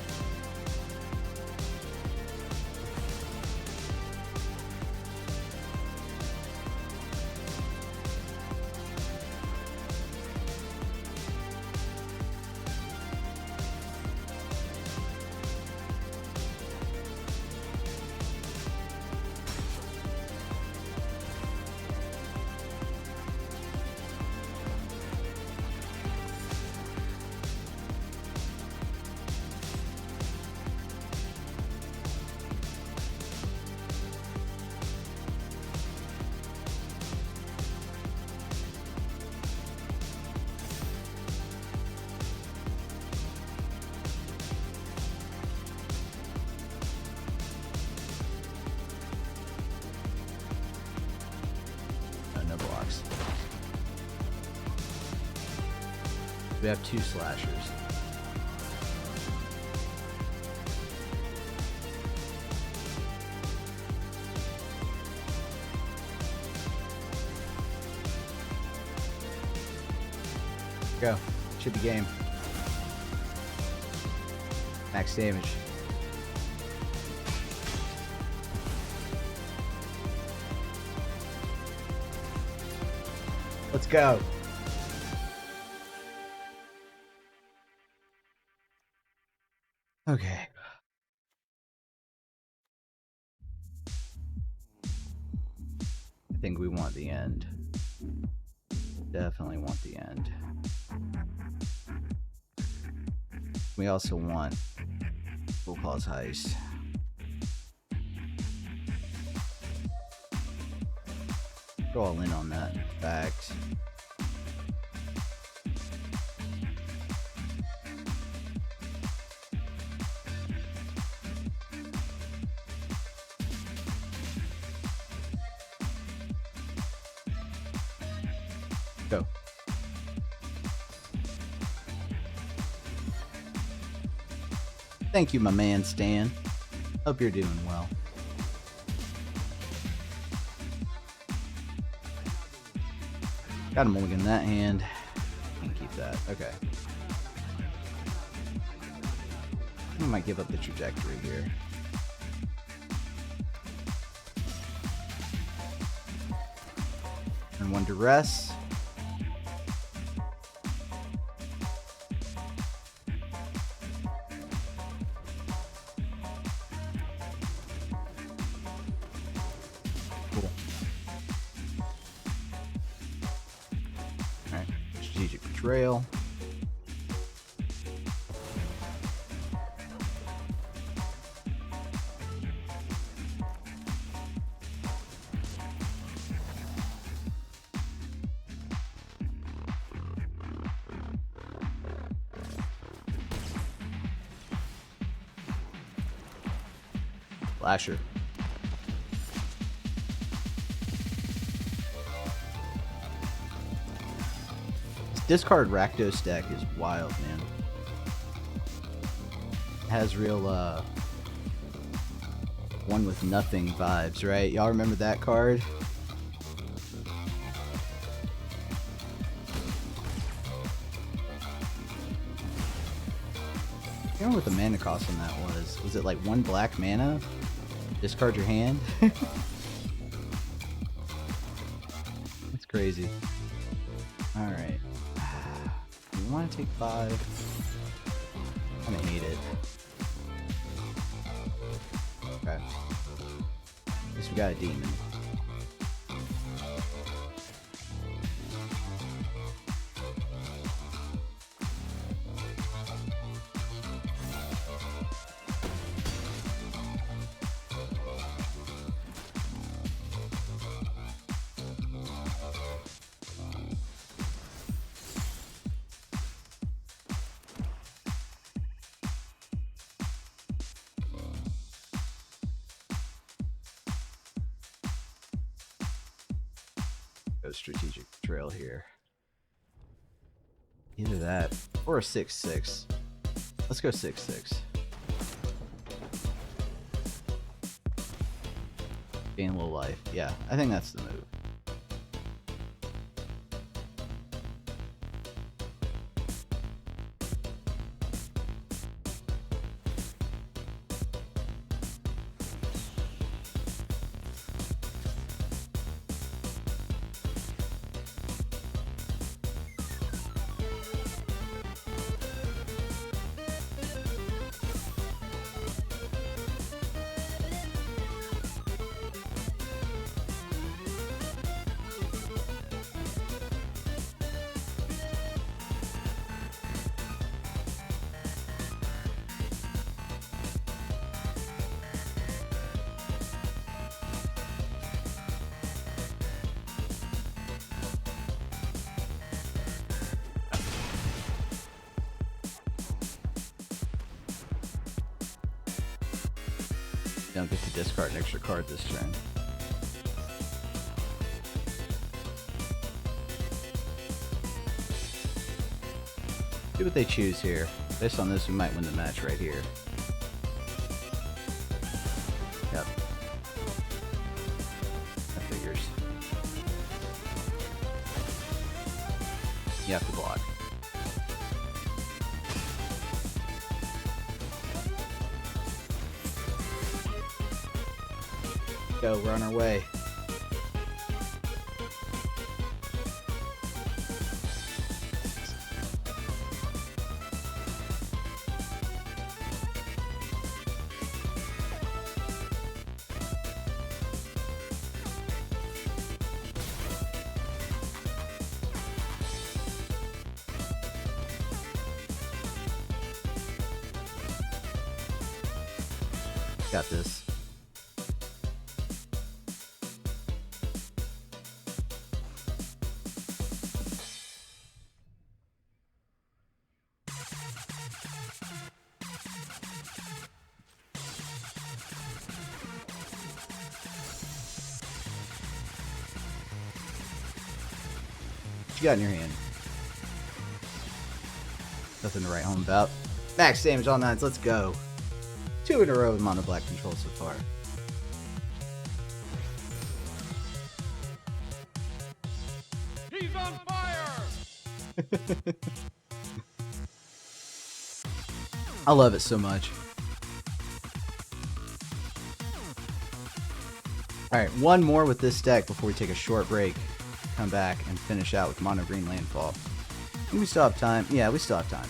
No blocks. We have 2 slashers. Go. Should be game. Max damage. Let's go. Okay. I think we want the end. Definitely want the end. We also want Full Claws Heist. Go all in on that, in fact. Go. Thank you, my man, Stan. Hope you're doing well. Got a mulligan in that hand. Can't keep that. Okay. I might give up the trajectory here. And one duress. Cool. Alright. Strategic Betrayal. Flasher. This discard Rakdos deck is wild, man. It has real one with nothing vibes, right? Y'all remember that card? I don't know what the mana cost on that was. Was it like 1 black mana? Discard your hand? That's crazy. Alright. You want to take 5? I kinda hate it. Okay. At least we got a demon. Go Strategic Betrayal here. Either that or a 6/6. Let's go 6/6. Gain a little life. Yeah, I think that's the move. Don't get to discard an extra card this turn. See what they choose here. Based on this, we might win the match right here. Yep. That figures. You have to block. Go, we're on our way. Got this. What you got in your hand? Nothing to write home about. Max damage all nines. Let's go. 2 in a row with mono black control so far. He's on fire! I love it so much. Alright, one more with this deck before we take a short break. Come back and finish out with Mono Green Landfall. We still have time. Yeah, we still have time.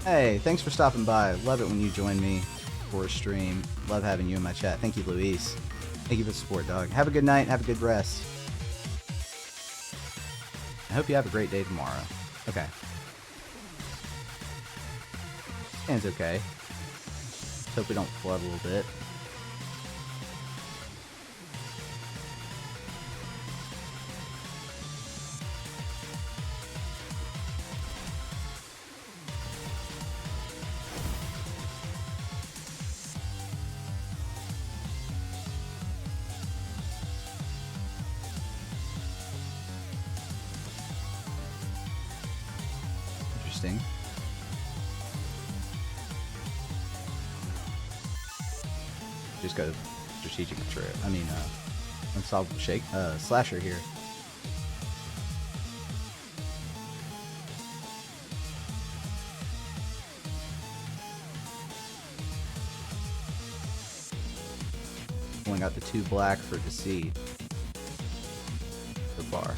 Hey, thanks for stopping by. Love it when you join me for a stream. Love having you in my chat. Thank you, Luis. Thank you for the support, dog. Have a good night. Have a good rest. I hope you have a great day tomorrow. Okay. Stand's okay. Let's hope we don't flood a little bit. Interesting. Just go strategic betrayal. I mean, unsolvable slasher here. Only got the 2 black for deceit so far.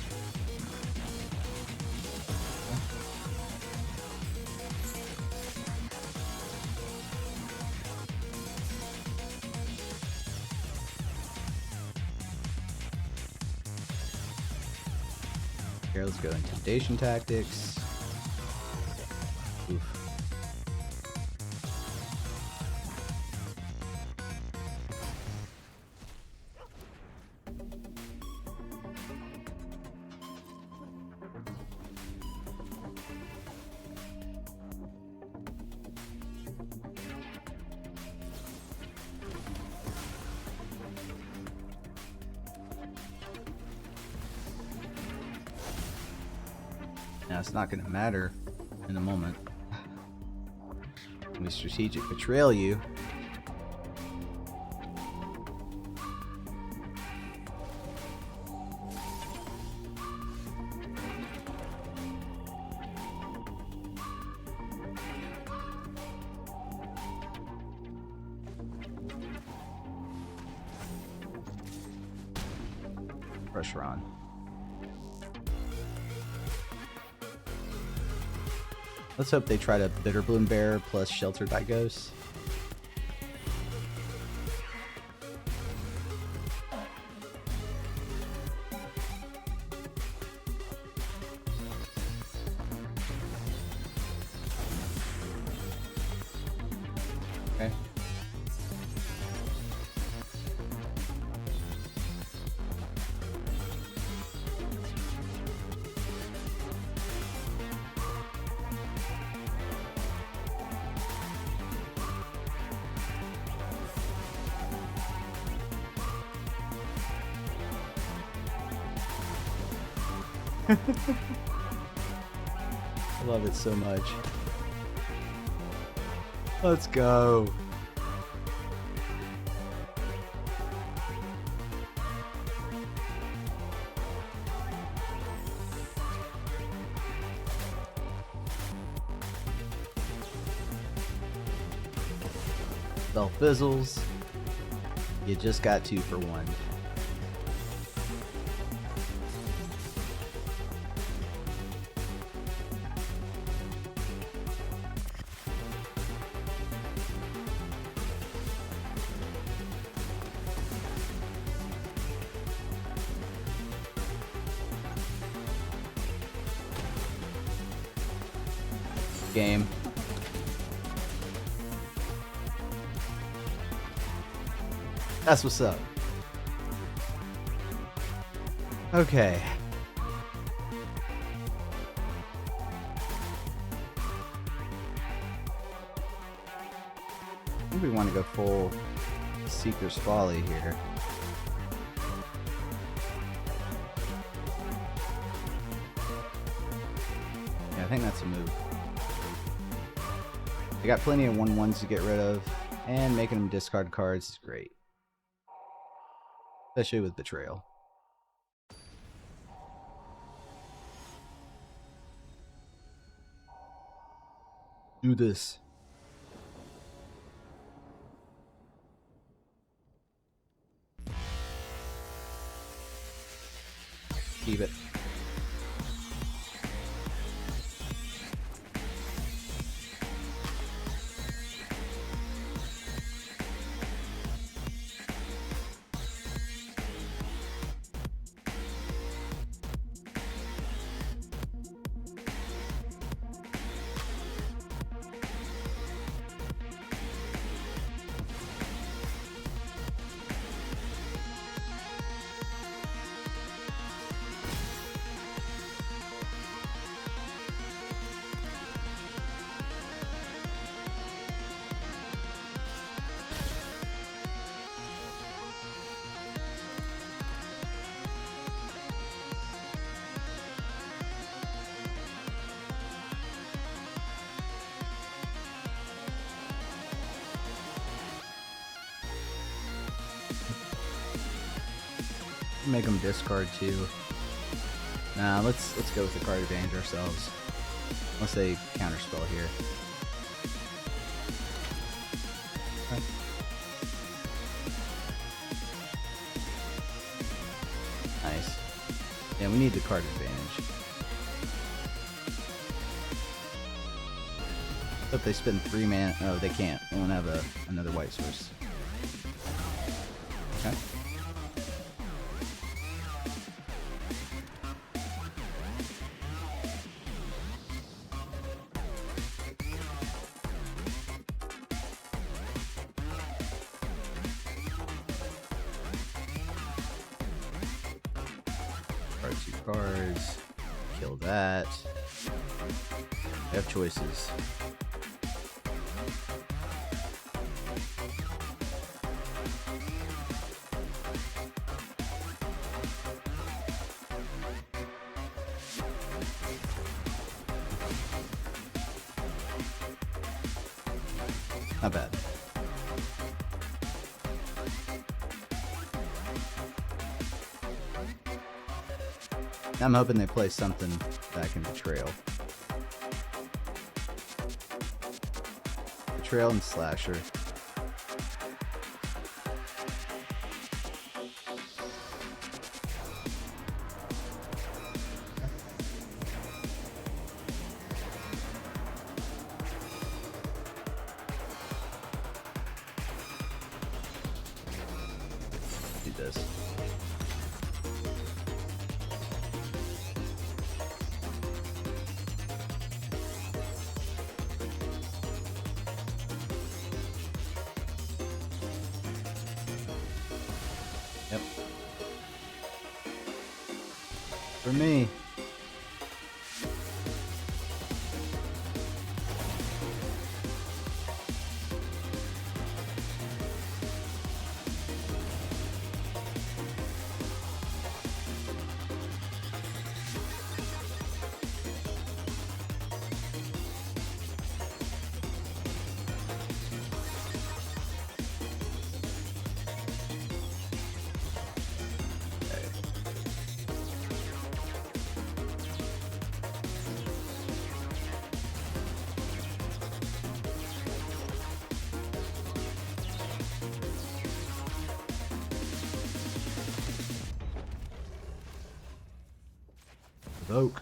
Here, let's go intimidation tactics. Oof. Now it's not going to matter in a moment. We strategic betrayal you. Pressure on. Let's hope they try to Bitterbloom Bear plus Shelter by Ghost. Okay. I love it so much. Let's go. Spell fizzles. You just got 2 for 1. game. That's what's up. Okay. I think we want to go full Seeker's Folly here. Yeah, I think that's a move. They got plenty of 1/1s to get rid of, and making them discard cards is great. Especially with Betrayal. Do this. Keep it. Make them discard too. Nah, let's go with the card advantage ourselves. Unless they counterspell here. Okay. Nice. Yeah, we need the card advantage. But they spend 3 mana. Oh, they can't. They won't have another white source. Okay. Two cards. Kill that. We have choices. Not bad. I'm hoping they play something back in Betrayal. Betrayal and Slasher. Do this. Yep. For me. Evoke.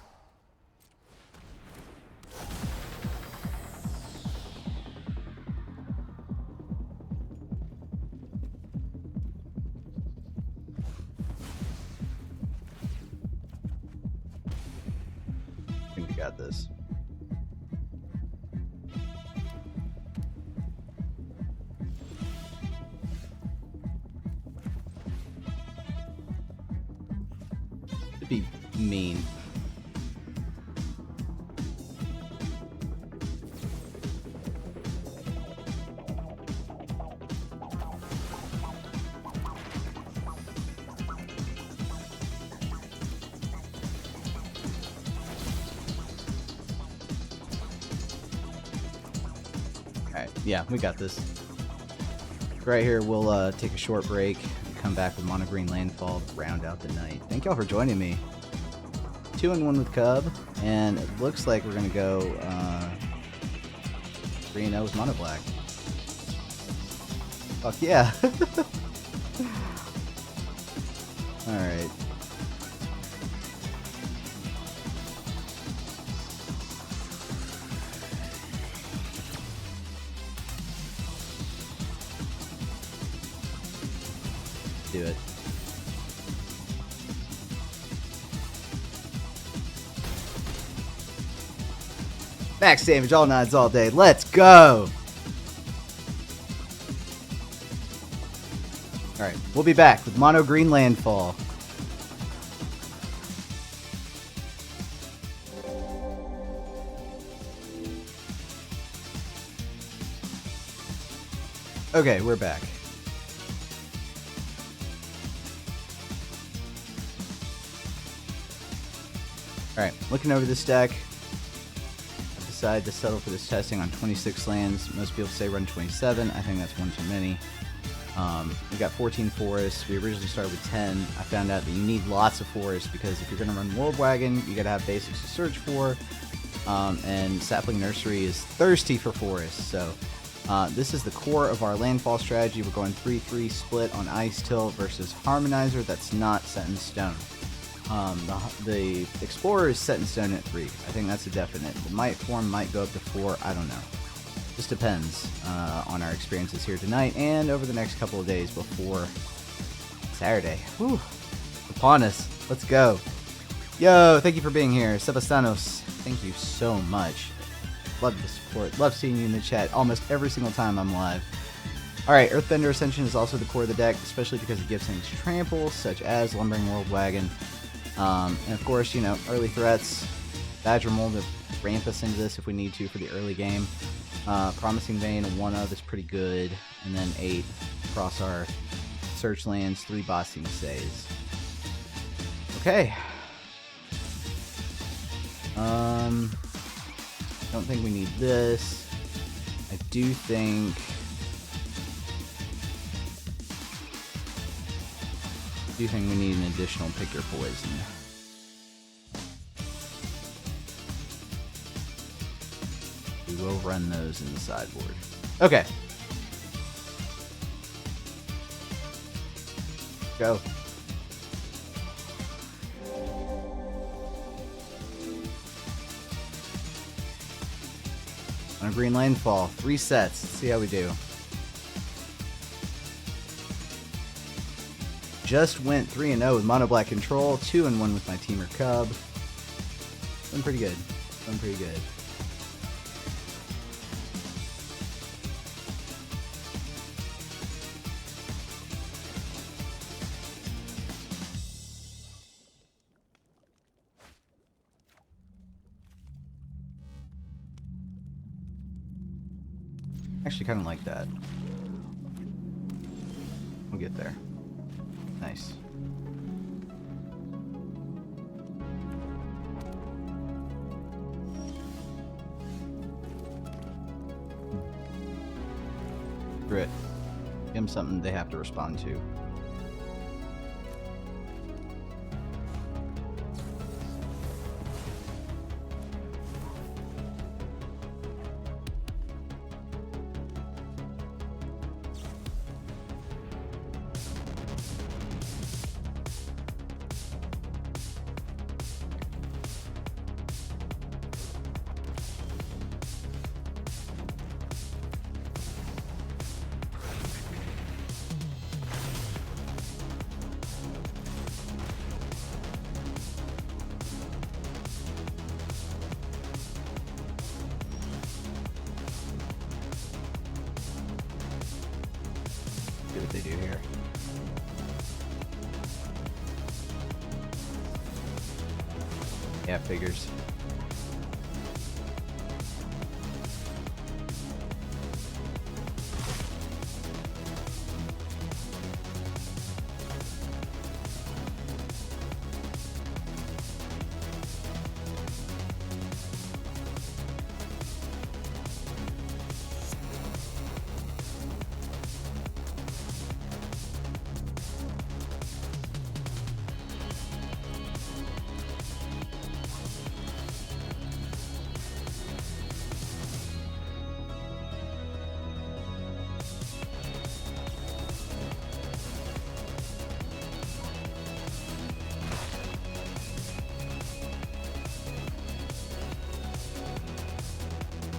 I think we got this. To be mean. Alright, yeah, we got this. Right here, we'll take a short break, come back with Mono Green Landfall to round out the night. Thank y'all for joining me. 2-1 with Cub, and it looks like we're going to go 3-0 with Mono Black. Fuck yeah. Alright. Do it. Max damage, all nines all day. Let's go! Alright, we'll be back with Mono Green Landfall. Okay, we're back. Alright, looking over this deck, I've decided to settle for this testing on 26 lands. Most people say run 27. I think that's one too many. We got 14 forests. We originally started with 10. I found out that you need lots of forests because if you're going to run World Wagon, you got to have basics to search for. And Sapling Nursery is thirsty for forests. So this is the core of our landfall strategy. We're going 3-3 split on Ice Tilt versus Harmonizer that's not set in stone. The Explorer is set in stone at 3. I think that's a definite. The Might form might go up to 4. I don't know. Just depends on our experiences here tonight and over the next couple of days before Saturday. Whew. Upon us. Let's go. Yo, thank you for being here. Sebastianos, thank you so much. Love the support. Love seeing you in the chat almost every single time I'm live. Alright, Earthbender Ascension is also the core of the deck, especially because it gives things trample, such as Lumbering World Wagon. And of course, you know, early threats. Badger Mold to ramp us into this if we need to for the early game. Promising Vein, a 1-of is pretty good. And then 8 across our search lands, 3 Bossing Says. Okay. Don't think we need this. I do think we need an additional Pick Your Poison. We will run those in the sideboard. Okay. Go. On a Green Landfall, 3 sets. Let's see how we do. Just went 3-0 with Mono Black Control, 2-1 with my Temur Cub. Doing pretty good. Doing pretty good. Actually kind of like that. We'll get there. Nice. Grit. Give them something they have to respond to. See what they do here. Yeah, figures.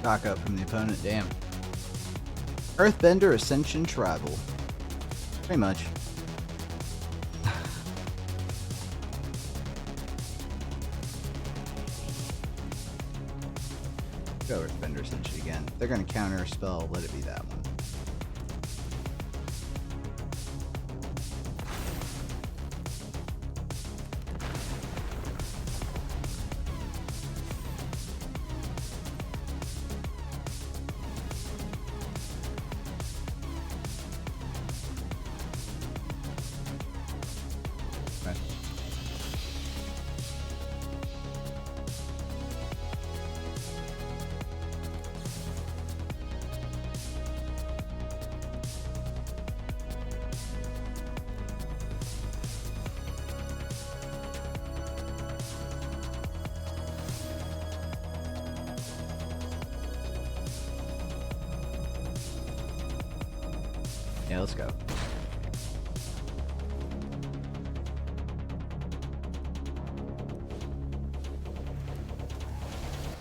Stock up from the opponent, damn. Earthbender Ascension Tribal. Pretty much. Go Earthbender Ascension again. They're gonna counter a spell, let it be that one. Yeah, let's go.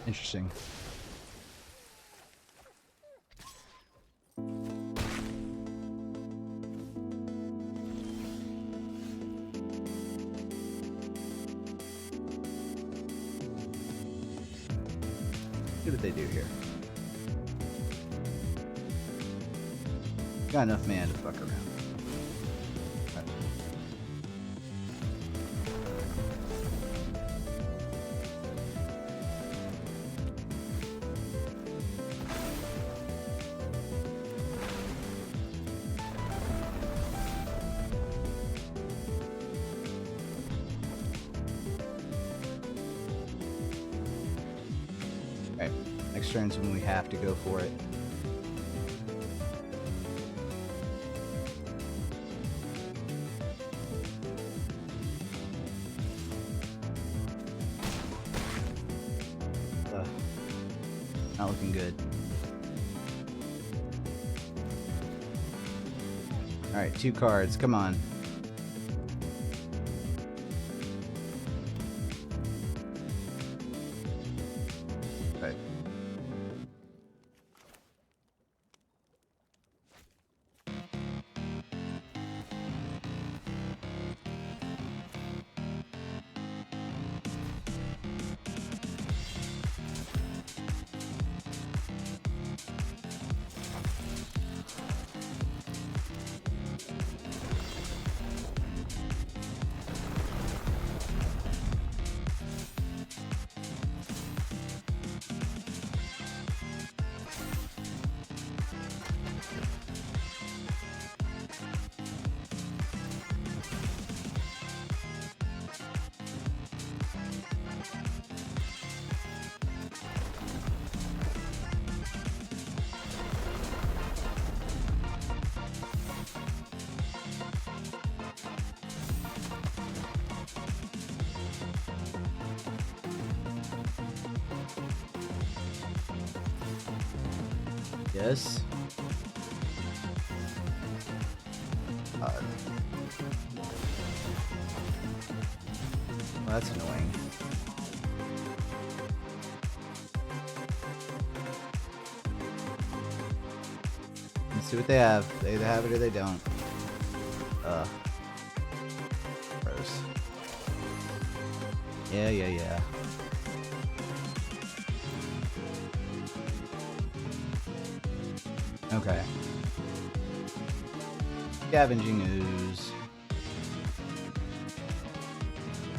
Interesting. See what they do here. Got enough man to fuck around. Right. Okay, next turn's when we have to go for it. Not looking good. Alright, 2 cards, come on. Right. Yes. Well, that's annoying. Let's see what they have. They either have it or they don't. Gross. Yeah. Okay. Scavenging Ooze.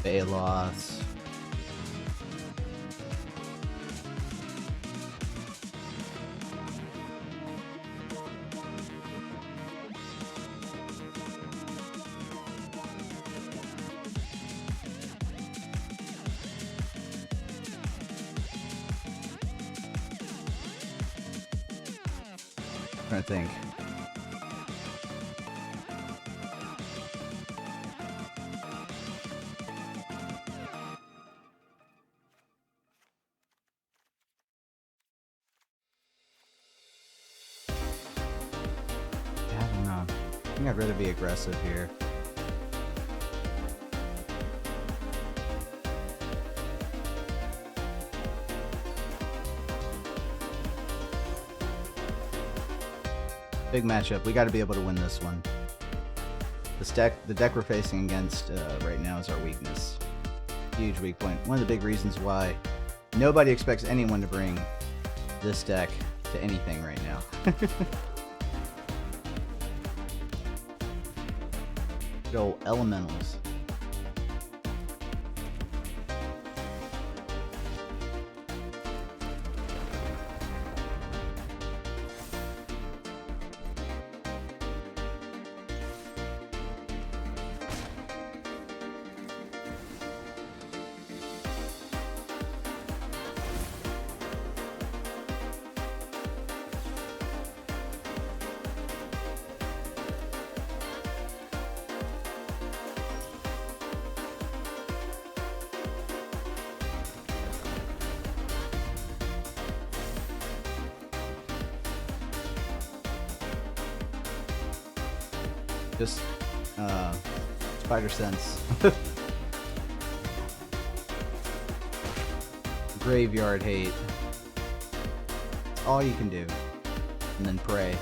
Baloths. trying to think. I don't know. I think I'd rather be aggressive here. Big matchup. We got to be able to win this one. The deck we're facing against right now is our weakness. Huge weak point. One of the big reasons why nobody expects anyone to bring this deck to anything right now. Good old elementals. Just spider sense. Graveyard hate. It's all you can do. And then pray.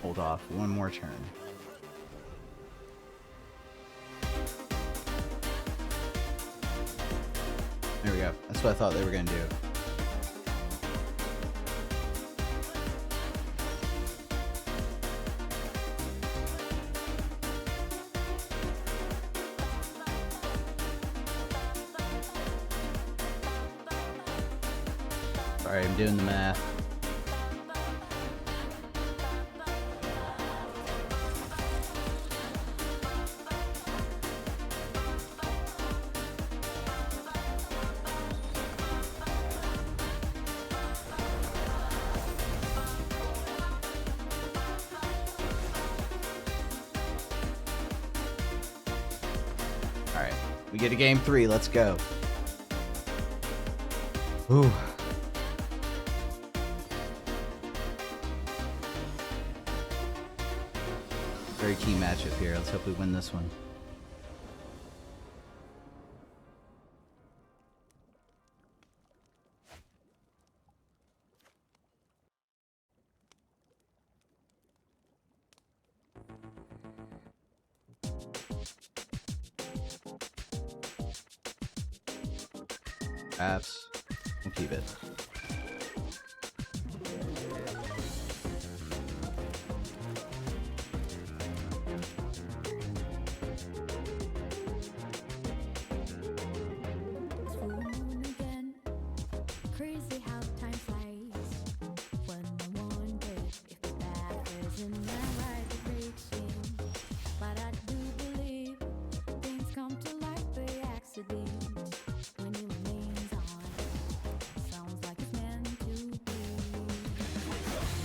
Hold off one more turn. There we go. That's what I thought they were going to do. Sorry, I'm doing the math. Alright, we get a game 3, let's go. Ooh. Very key matchup here, let's hope we win this one. Perhaps we'll keep it. Crazy how time flies when I wonder if the path is in the right direction. But I do believe things come to light by accident. When you remains on, sounds like it's meant to be.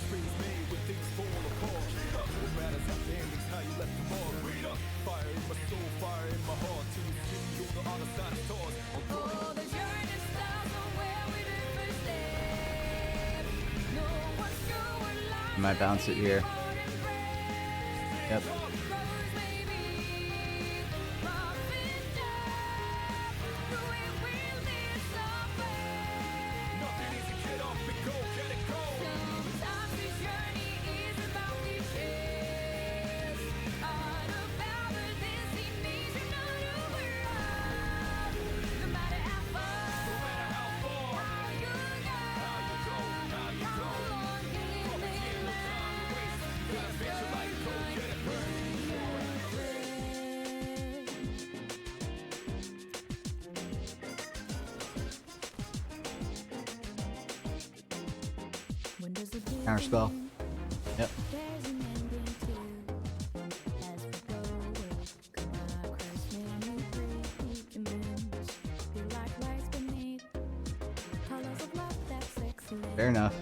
Springs made when things fall apart. What matters at the end is how you left the mark. Fire in my soul, fire in my heart. Till you see me on the other side of stars. Oh, the journey starts from where we did first step. No one's sure what lies I might bounce it here. Yep. Nothing easy, get up and go, get it go. Sometimes this journey is about the chase. All about the destination, not a world. No matter Counter spell. Yep. There's an ending too. As we go away, come across many pretty moons. Feel like lights beneath. Colors of love that's excellent. Fair enough.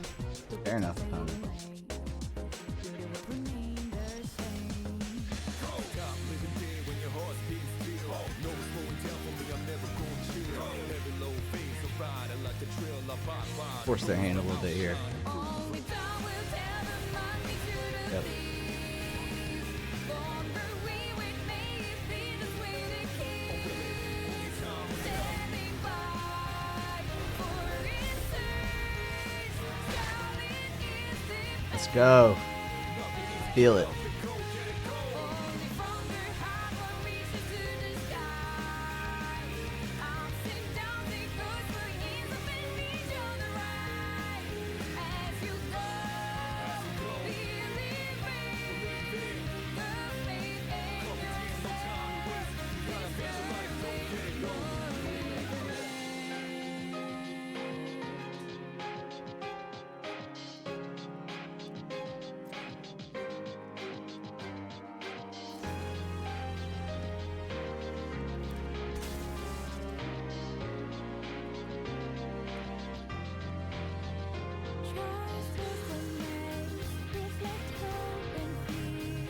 Fair enough, opponent. Beauty will remain the same. Stop living dead when your heart's beating still. No slowing down for me, I'm never gonna chill. Every low phase of riding like the trail I pop by. Force their hand a little bit here. Only time will tell the money to the Yep. longer we wait, may it be the way to keep standing by for research. Darling, is it Let's go. Feel it. only from the heart one reaches to the sky? Ups and downs it goes for years of and reach on the right. As you go, believing the faith in Trust is the name, reflect hope and fear.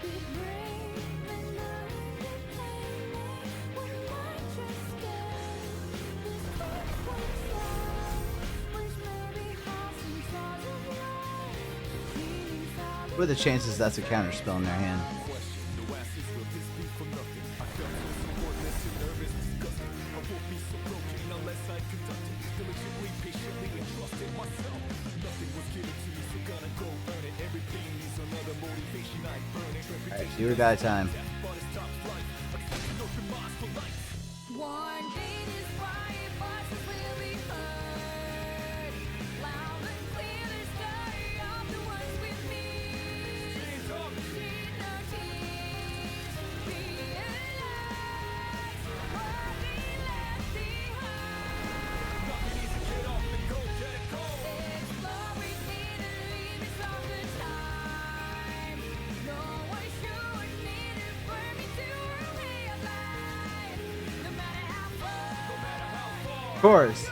Be brave and unindependent when light just scared. This quick love, which may be hard sometimes of life. Meaning solid. What are the chances that's a counter spell in their hand? The oasis will this be for nothing. I felt so supportless and nervous, disgusted. I won't be so broken unless I conducted diligently, patiently, and trusted myself. Nothing was given to me, so gonna go earn it. Every pain needs another motivation. I burn it. Alright, do or die time. But it's top flight. Accepting open minds for life. One day this quiet voices will be heard. Loud and clear the story of the ones with me. Shed no tears, realize what we left behind. Nothing easy, get off and go, let it go. Explore it in the limits of the time. No one should need it for me to way of life. No matter how far. Of course.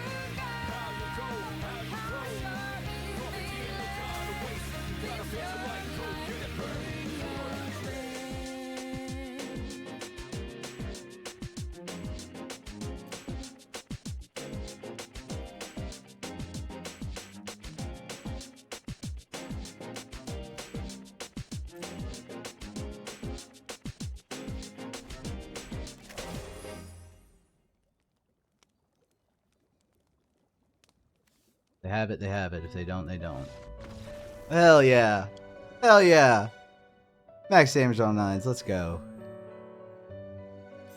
They have it, they have it. If they don't, they don't. Hell yeah. Hell yeah. Max damage on 9s. Let's go.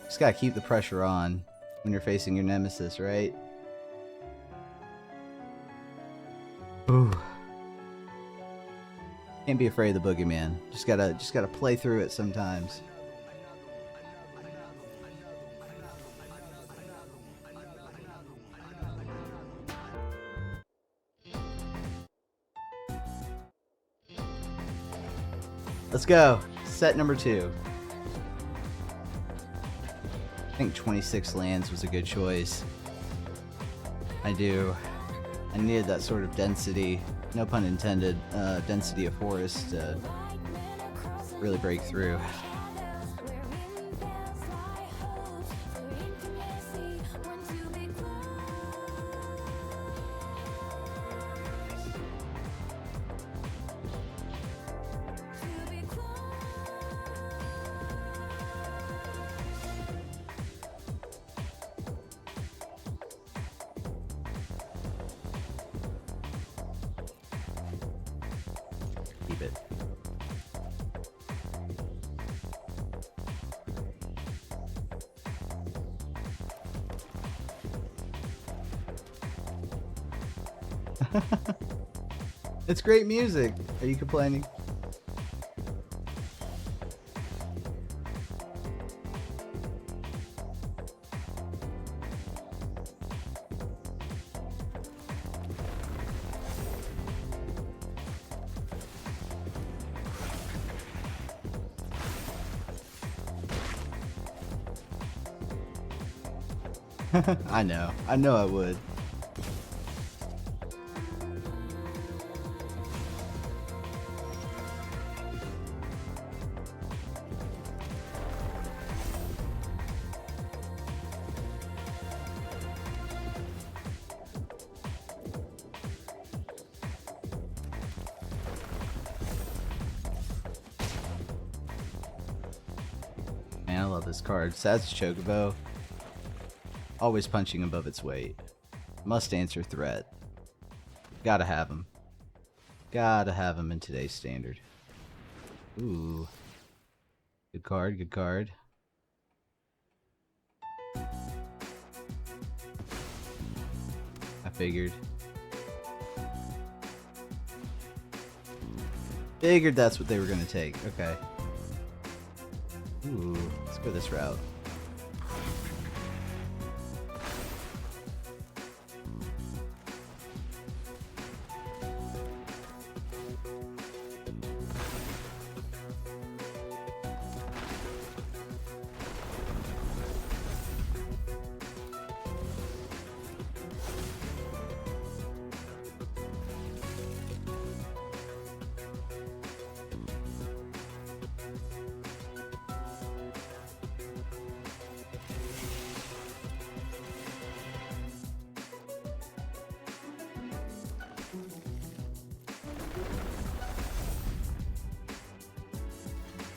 Just gotta keep the pressure on when you're facing your nemesis, right? Ooh. Can't be afraid of the boogeyman. Just gotta play through it sometimes. Let's go. Set number 2. I think 26 lands was a good choice. I needed that sort of density, no pun intended, density of forest to really break through. Keep it. It's great music. Are you complaining? I know I would. Man, I love this card. Sad's Chocobo. Always punching above its weight. Must answer threat. Gotta have him. Gotta have him in today's standard. Ooh. Good card, good card. I figured. Figured that's what they were gonna take. Okay. Ooh, let's go this route.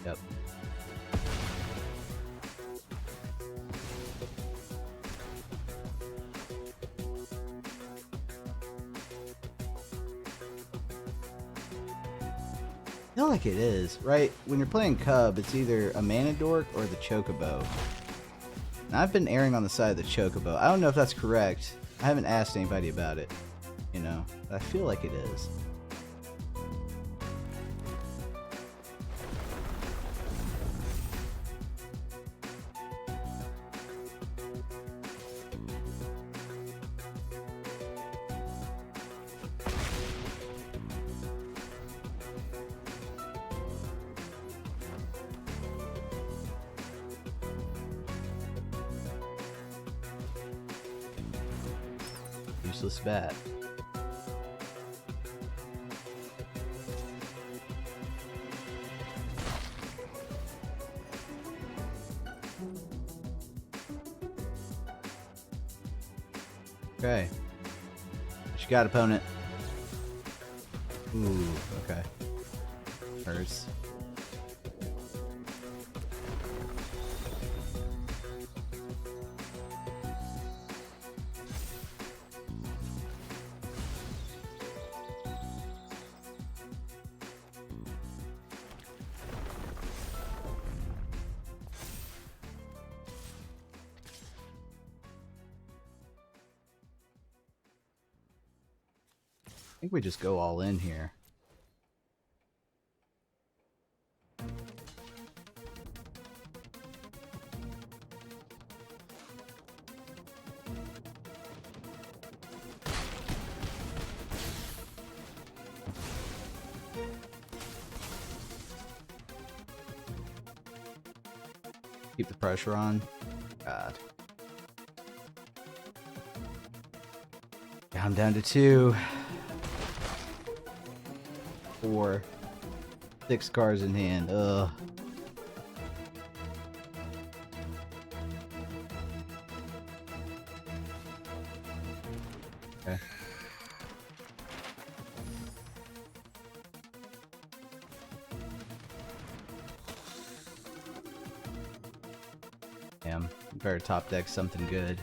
Yep. I feel like it is, right? When you're playing Cub, it's either a Mana Dork or the Chocobo. And I've been erring on the side of the Chocobo. I don't know if that's correct. I haven't asked anybody about it, you know, but I feel like it is. Useless bat. Okay. What you got, opponent? Ooh, okay. Hurts. I think we just go all in here. Keep the pressure on. God. I'm down to 2. 4. 6 cards in hand. Ugh. Okay. Damn. Better top deck something good.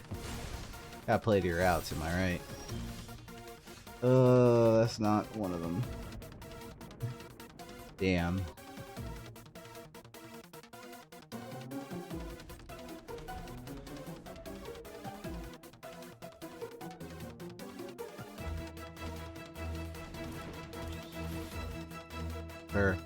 Gotta play to your outs, am I right? That's not one of them. Damn. Sure.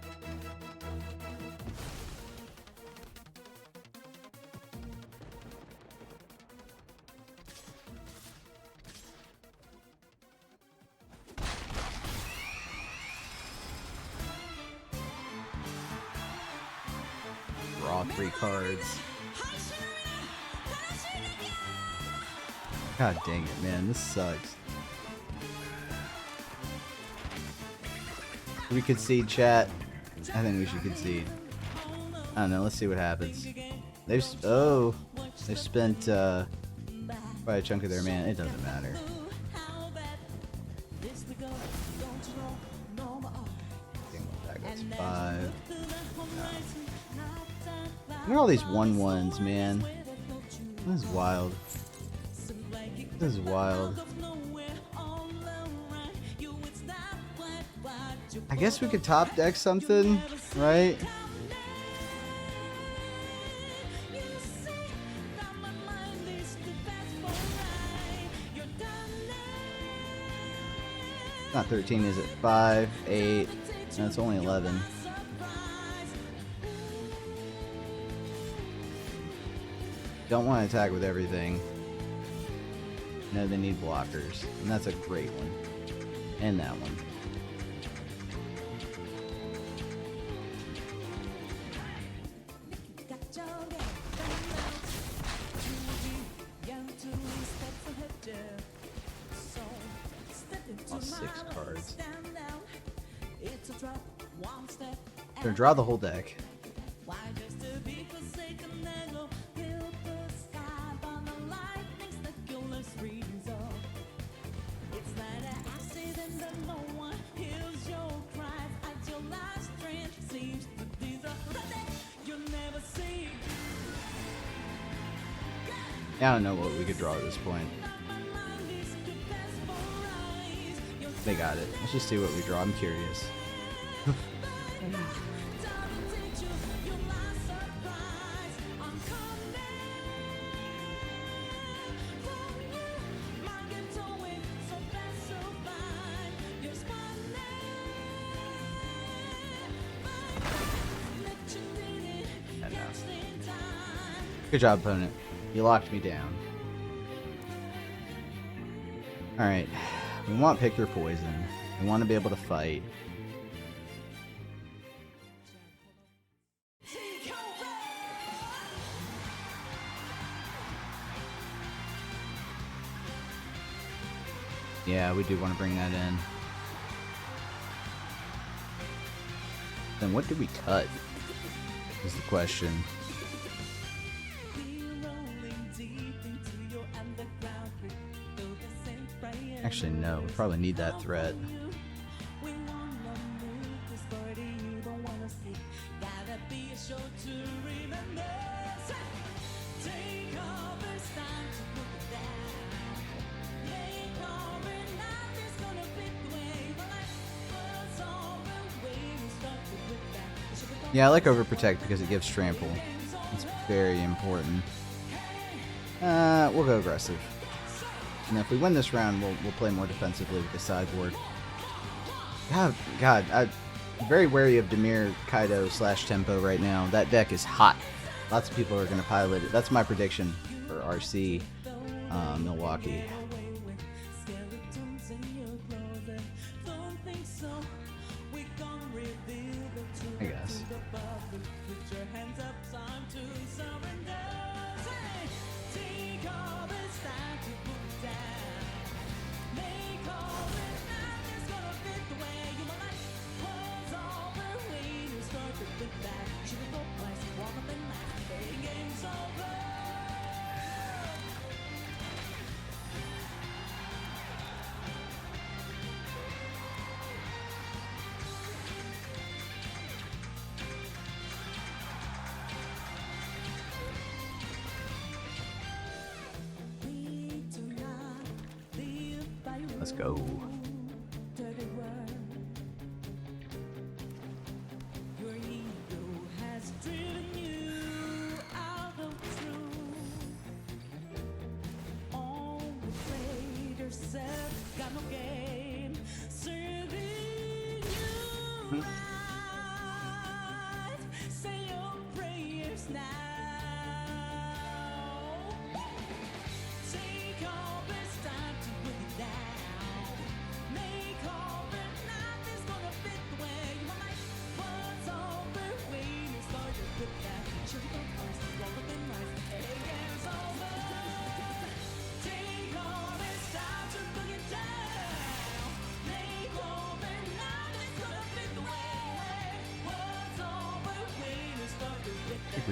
Draw 3 cards. God dang it, man. This sucks. Should we concede, chat? I think we should concede. I don't know. Let's see what happens. They've spent quite a chunk of their mana. It doesn't matter. That's 5. Look at all these 1/1s, man. This is wild. This is wild. I guess we could top deck something, right? Not 13, is it? 5, 8. No, it's only 11. Don't want to attack with everything. No, they need blockers. And that's a great one. And that one. Lost 6 cards. Gonna draw the whole deck. I don't know what we could draw at this point. They got it. Let's just see what we draw. I'm curious. Good job, opponent. You locked me down. Alright. We want pick your poison. We want to be able to fight. Yeah, we do want to bring that in. Then what do we cut? Is the question. Actually, no. We probably need that threat. Yeah, I like Overprotect because it gives trample. It's very important. We'll go aggressive. And if we win this round, we'll play more defensively with the sideboard. God, I'm very wary of Dimir Kaido / Tempo right now. That deck is hot. Lots of people are going to pilot it. That's my prediction for RC Milwaukee. I guess. Let's go.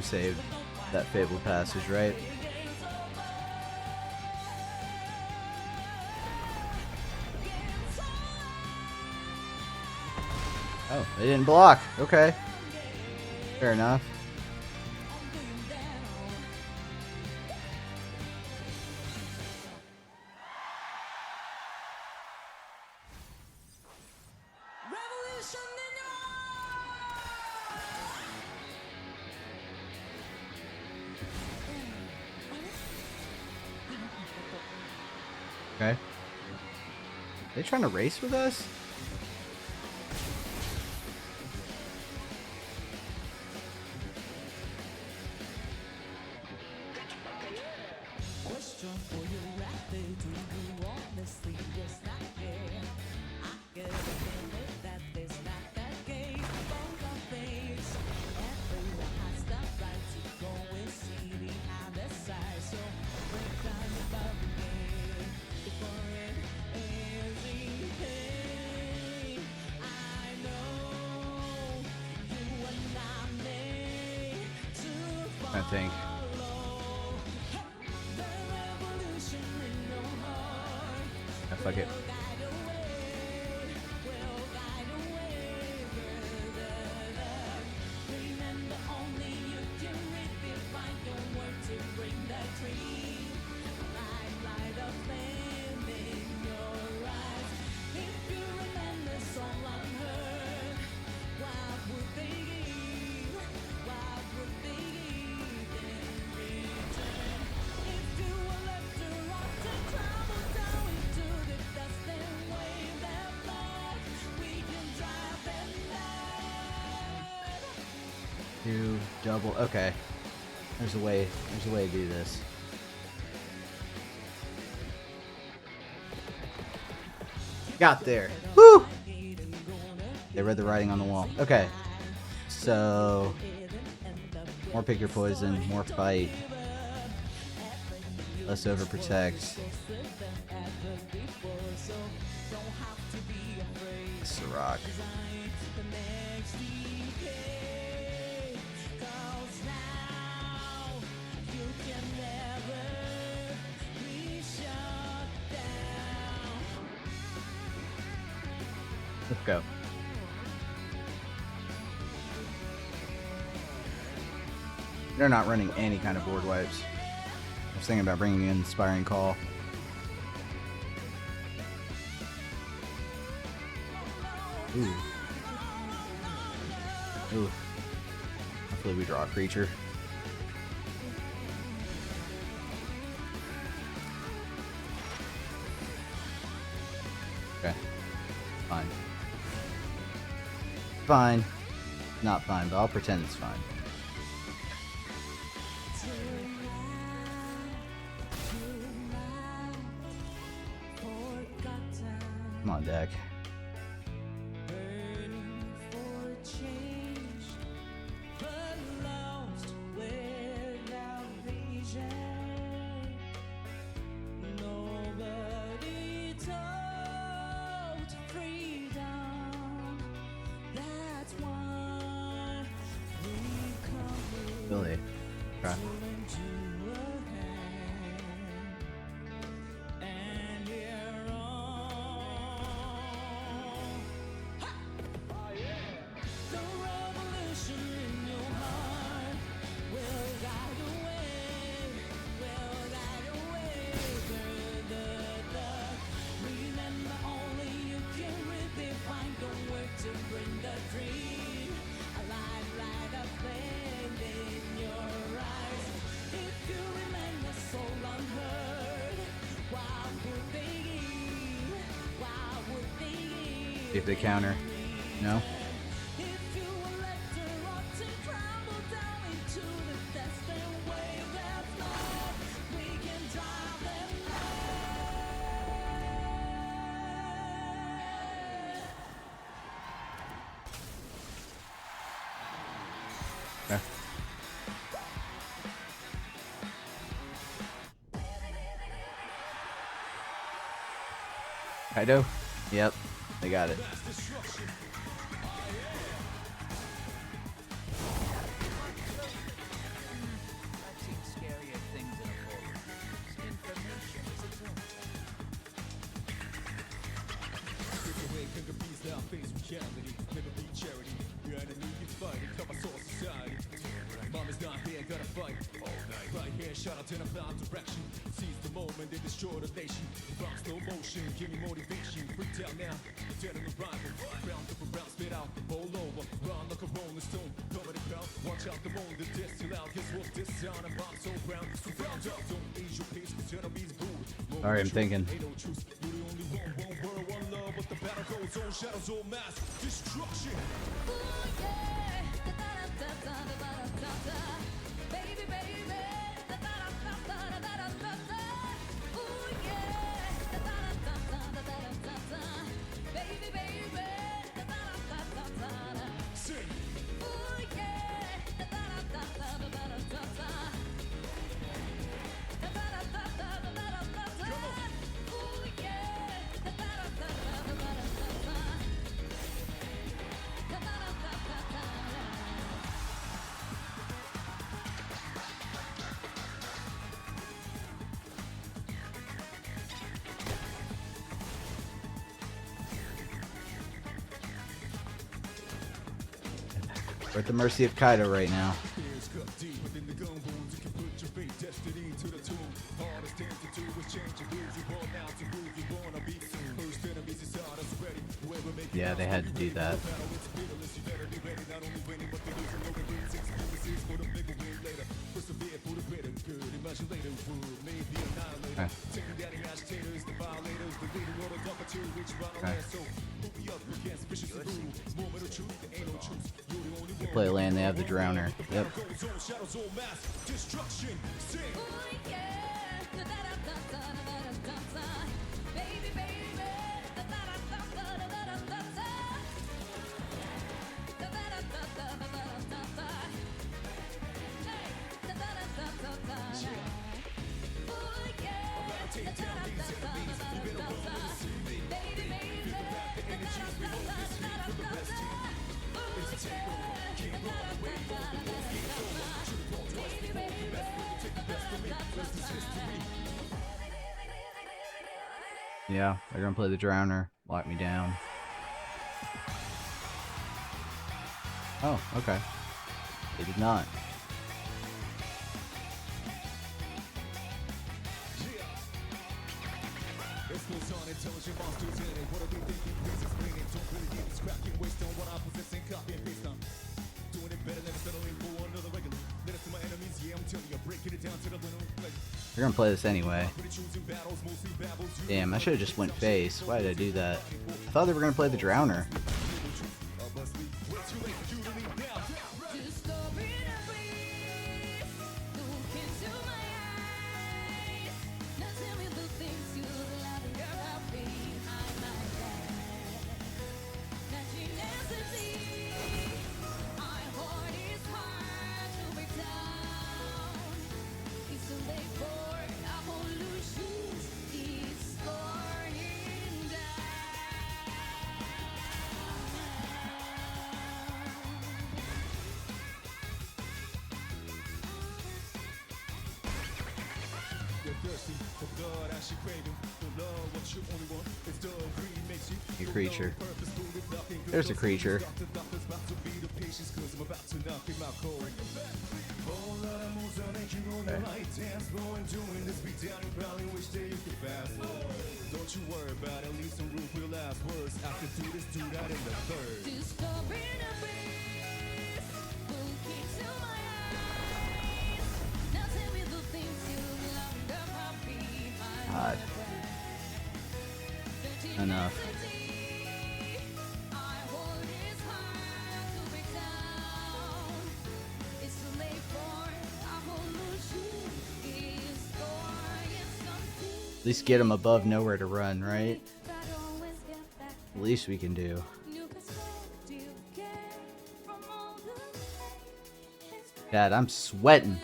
saved that fabled passage, right? Oh, they didn't block. Okay. Fair enough. Okay. They trying to race with us? I think. Ah, fuck it. Two, double. Okay. There's a way to do this. Got there. Woo! They read the writing on the wall. Okay. So more pick your poison, more fight, less overprotect. Sirach. Let's go. They're not running any kind of board wipes. I was thinking about bringing in Inspiring Call. Ooh. Ooh. Hopefully we draw a creature. Okay. Fine. Fine. Not fine, but I'll pretend it's fine. Come on, deck. Really? Okay. See if they counter. No? Okay. Kaido? Yep, they got it. shot out in a blind direction. Seize the moment, they destroy the nation. Rock slow motion, give me motivation. Freak out now, turn on the rival. Round up around, spit out, roll over. Run like a rolling stone, cover the crowd. Watch out the moon, the distill out. His wolf, this sound, and bomb so brown. So round up, don't ease your pace, cause enemies booed. Sorry, I'm thinking. Ain't no truth, you're the only one. One world, one love, but the battle goes on. Shadows all mass, destruction. We're at the mercy of Kaido right now. Fears cut deep within the gun wounds. You can put your fate, destiny to the tomb. Hardest thing to do is change your rules. You born now to prove you wanna be soon. First enemies is hard as ready. Whoever make it Yeah, they had to do that. battle, it's fearless. You better be ready. Not only winning, but the losing. No regrets, experiences for the bigger win later. Persevere for the better good. Imagine later would maybe annihilator. Taking down the agitators, the violators, the leading order of to reach final land. So who be up against vicious and brutal? Moment of truth, there ain't no truth. You're the only They one. play land, they have the Drowner. Yep. Shadows all mass, destruction, sing. Yeah, they're gonna play the Drowner. Lock me down. Oh, okay. They did not. Intelligent monsters in it. What are they thinking? Please explain it. Don't really get this cracking. Waste on what I possess and copy and paste on. Doing it better than settling for another regular. Let us to my enemies. Yeah, I'm telling you, breaking it down to the little. Like, They're gonna play this anyway. choosing battles, mostly babbles. Damn, I should have just went face. Why did I do that? I thought they were gonna play the Drowner. A creature. There's a creature. Don't you worry about it, leave some room for your last words. After do this, do that in the third. God. Enough. At least get him above nowhere to run, right? The least we can do. Dad, I'm sweating.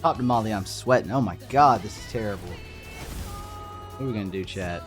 Top to Molly, I'm sweating. Oh my god, this is terrible. What are we gonna do, chat?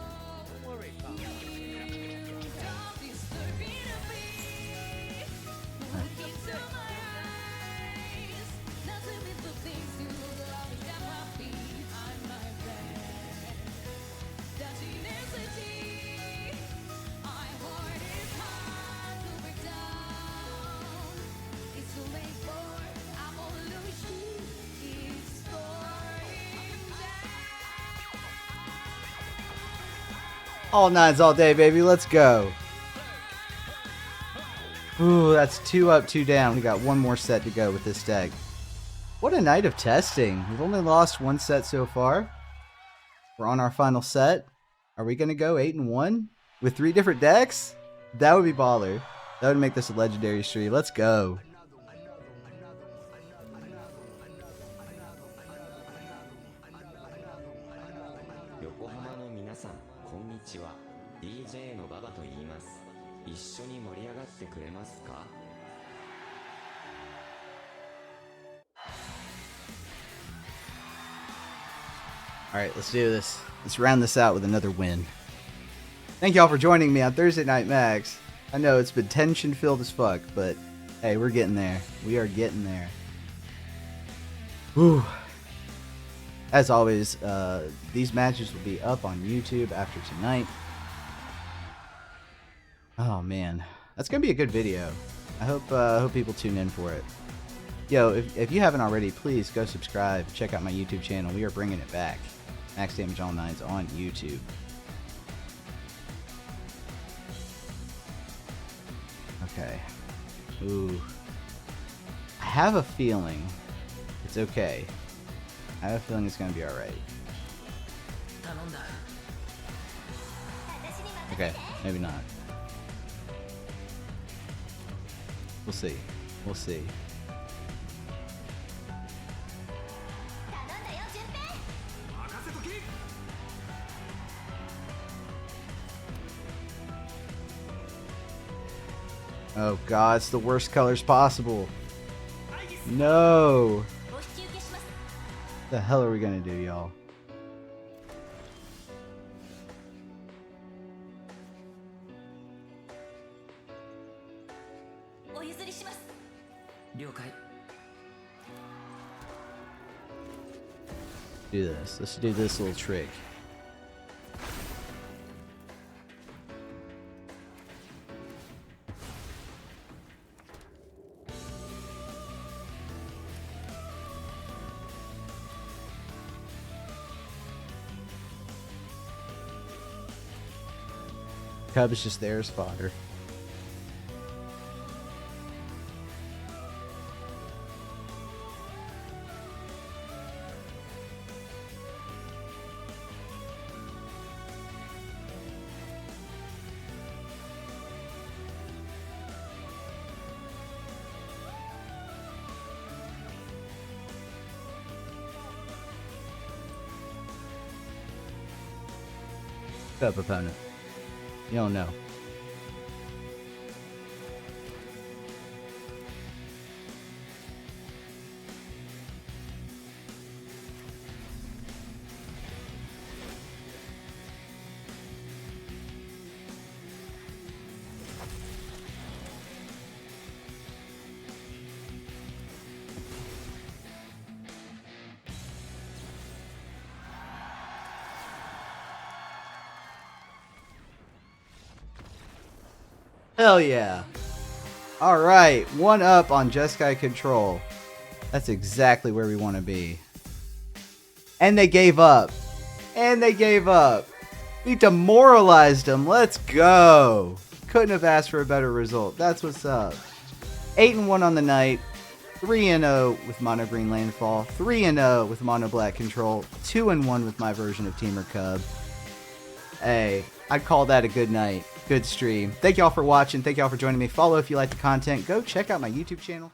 All nines all day, baby. Let's go. Ooh, that's 2 up, 2 down. We got one more set to go with this deck. What a night of testing. We've only lost 1 set so far. We're on our final set. Are we going to go 8-1 with 3 different decks? That would be baller. That would make this a legendary stream. Let's go. 横浜の皆さん、こんにちは。DJ のババと言います。一緒に盛り上がってくれますか? Alright, let's do this. Let's round this out with another win. Thank y'all for joining me on Thursday Night Max. I know it's been tension-filled as fuck, but hey, we're getting there. We are getting there. Whew. As always, these matches will be up on YouTube after tonight. Oh man, that's gonna be a good video. I hope people tune in for it. Yo, if you haven't already, please go subscribe. Check out my YouTube channel. We are bringing it back. Max Damage All Nines on YouTube. Okay. Ooh. I have a feeling it's okay. I have a feeling it's gonna be alright. Okay, maybe not. We'll see. We'll see. Oh god, it's the worst colors possible. No! What the hell are we gonna do, y'all? Do this. Let's do this little trick. Cub is just there as fodder. Cub opponent. You don't know. Hell yeah. Alright, 1 up on Jeskai Control. That's exactly where we want to be. And they gave up. And they gave up. We demoralized them. Let's go. Couldn't have asked for a better result. That's what's up. 8-1 on the night. 3-0 with Mono Green Landfall. 3-0 with Mono Black Control. 2-1 with my version of Temur Cub. Hey, I'd call that a good night. Good stream. Thank y'all for watching. Thank y'all for joining me. Follow if you like the content. Go check out my YouTube channel.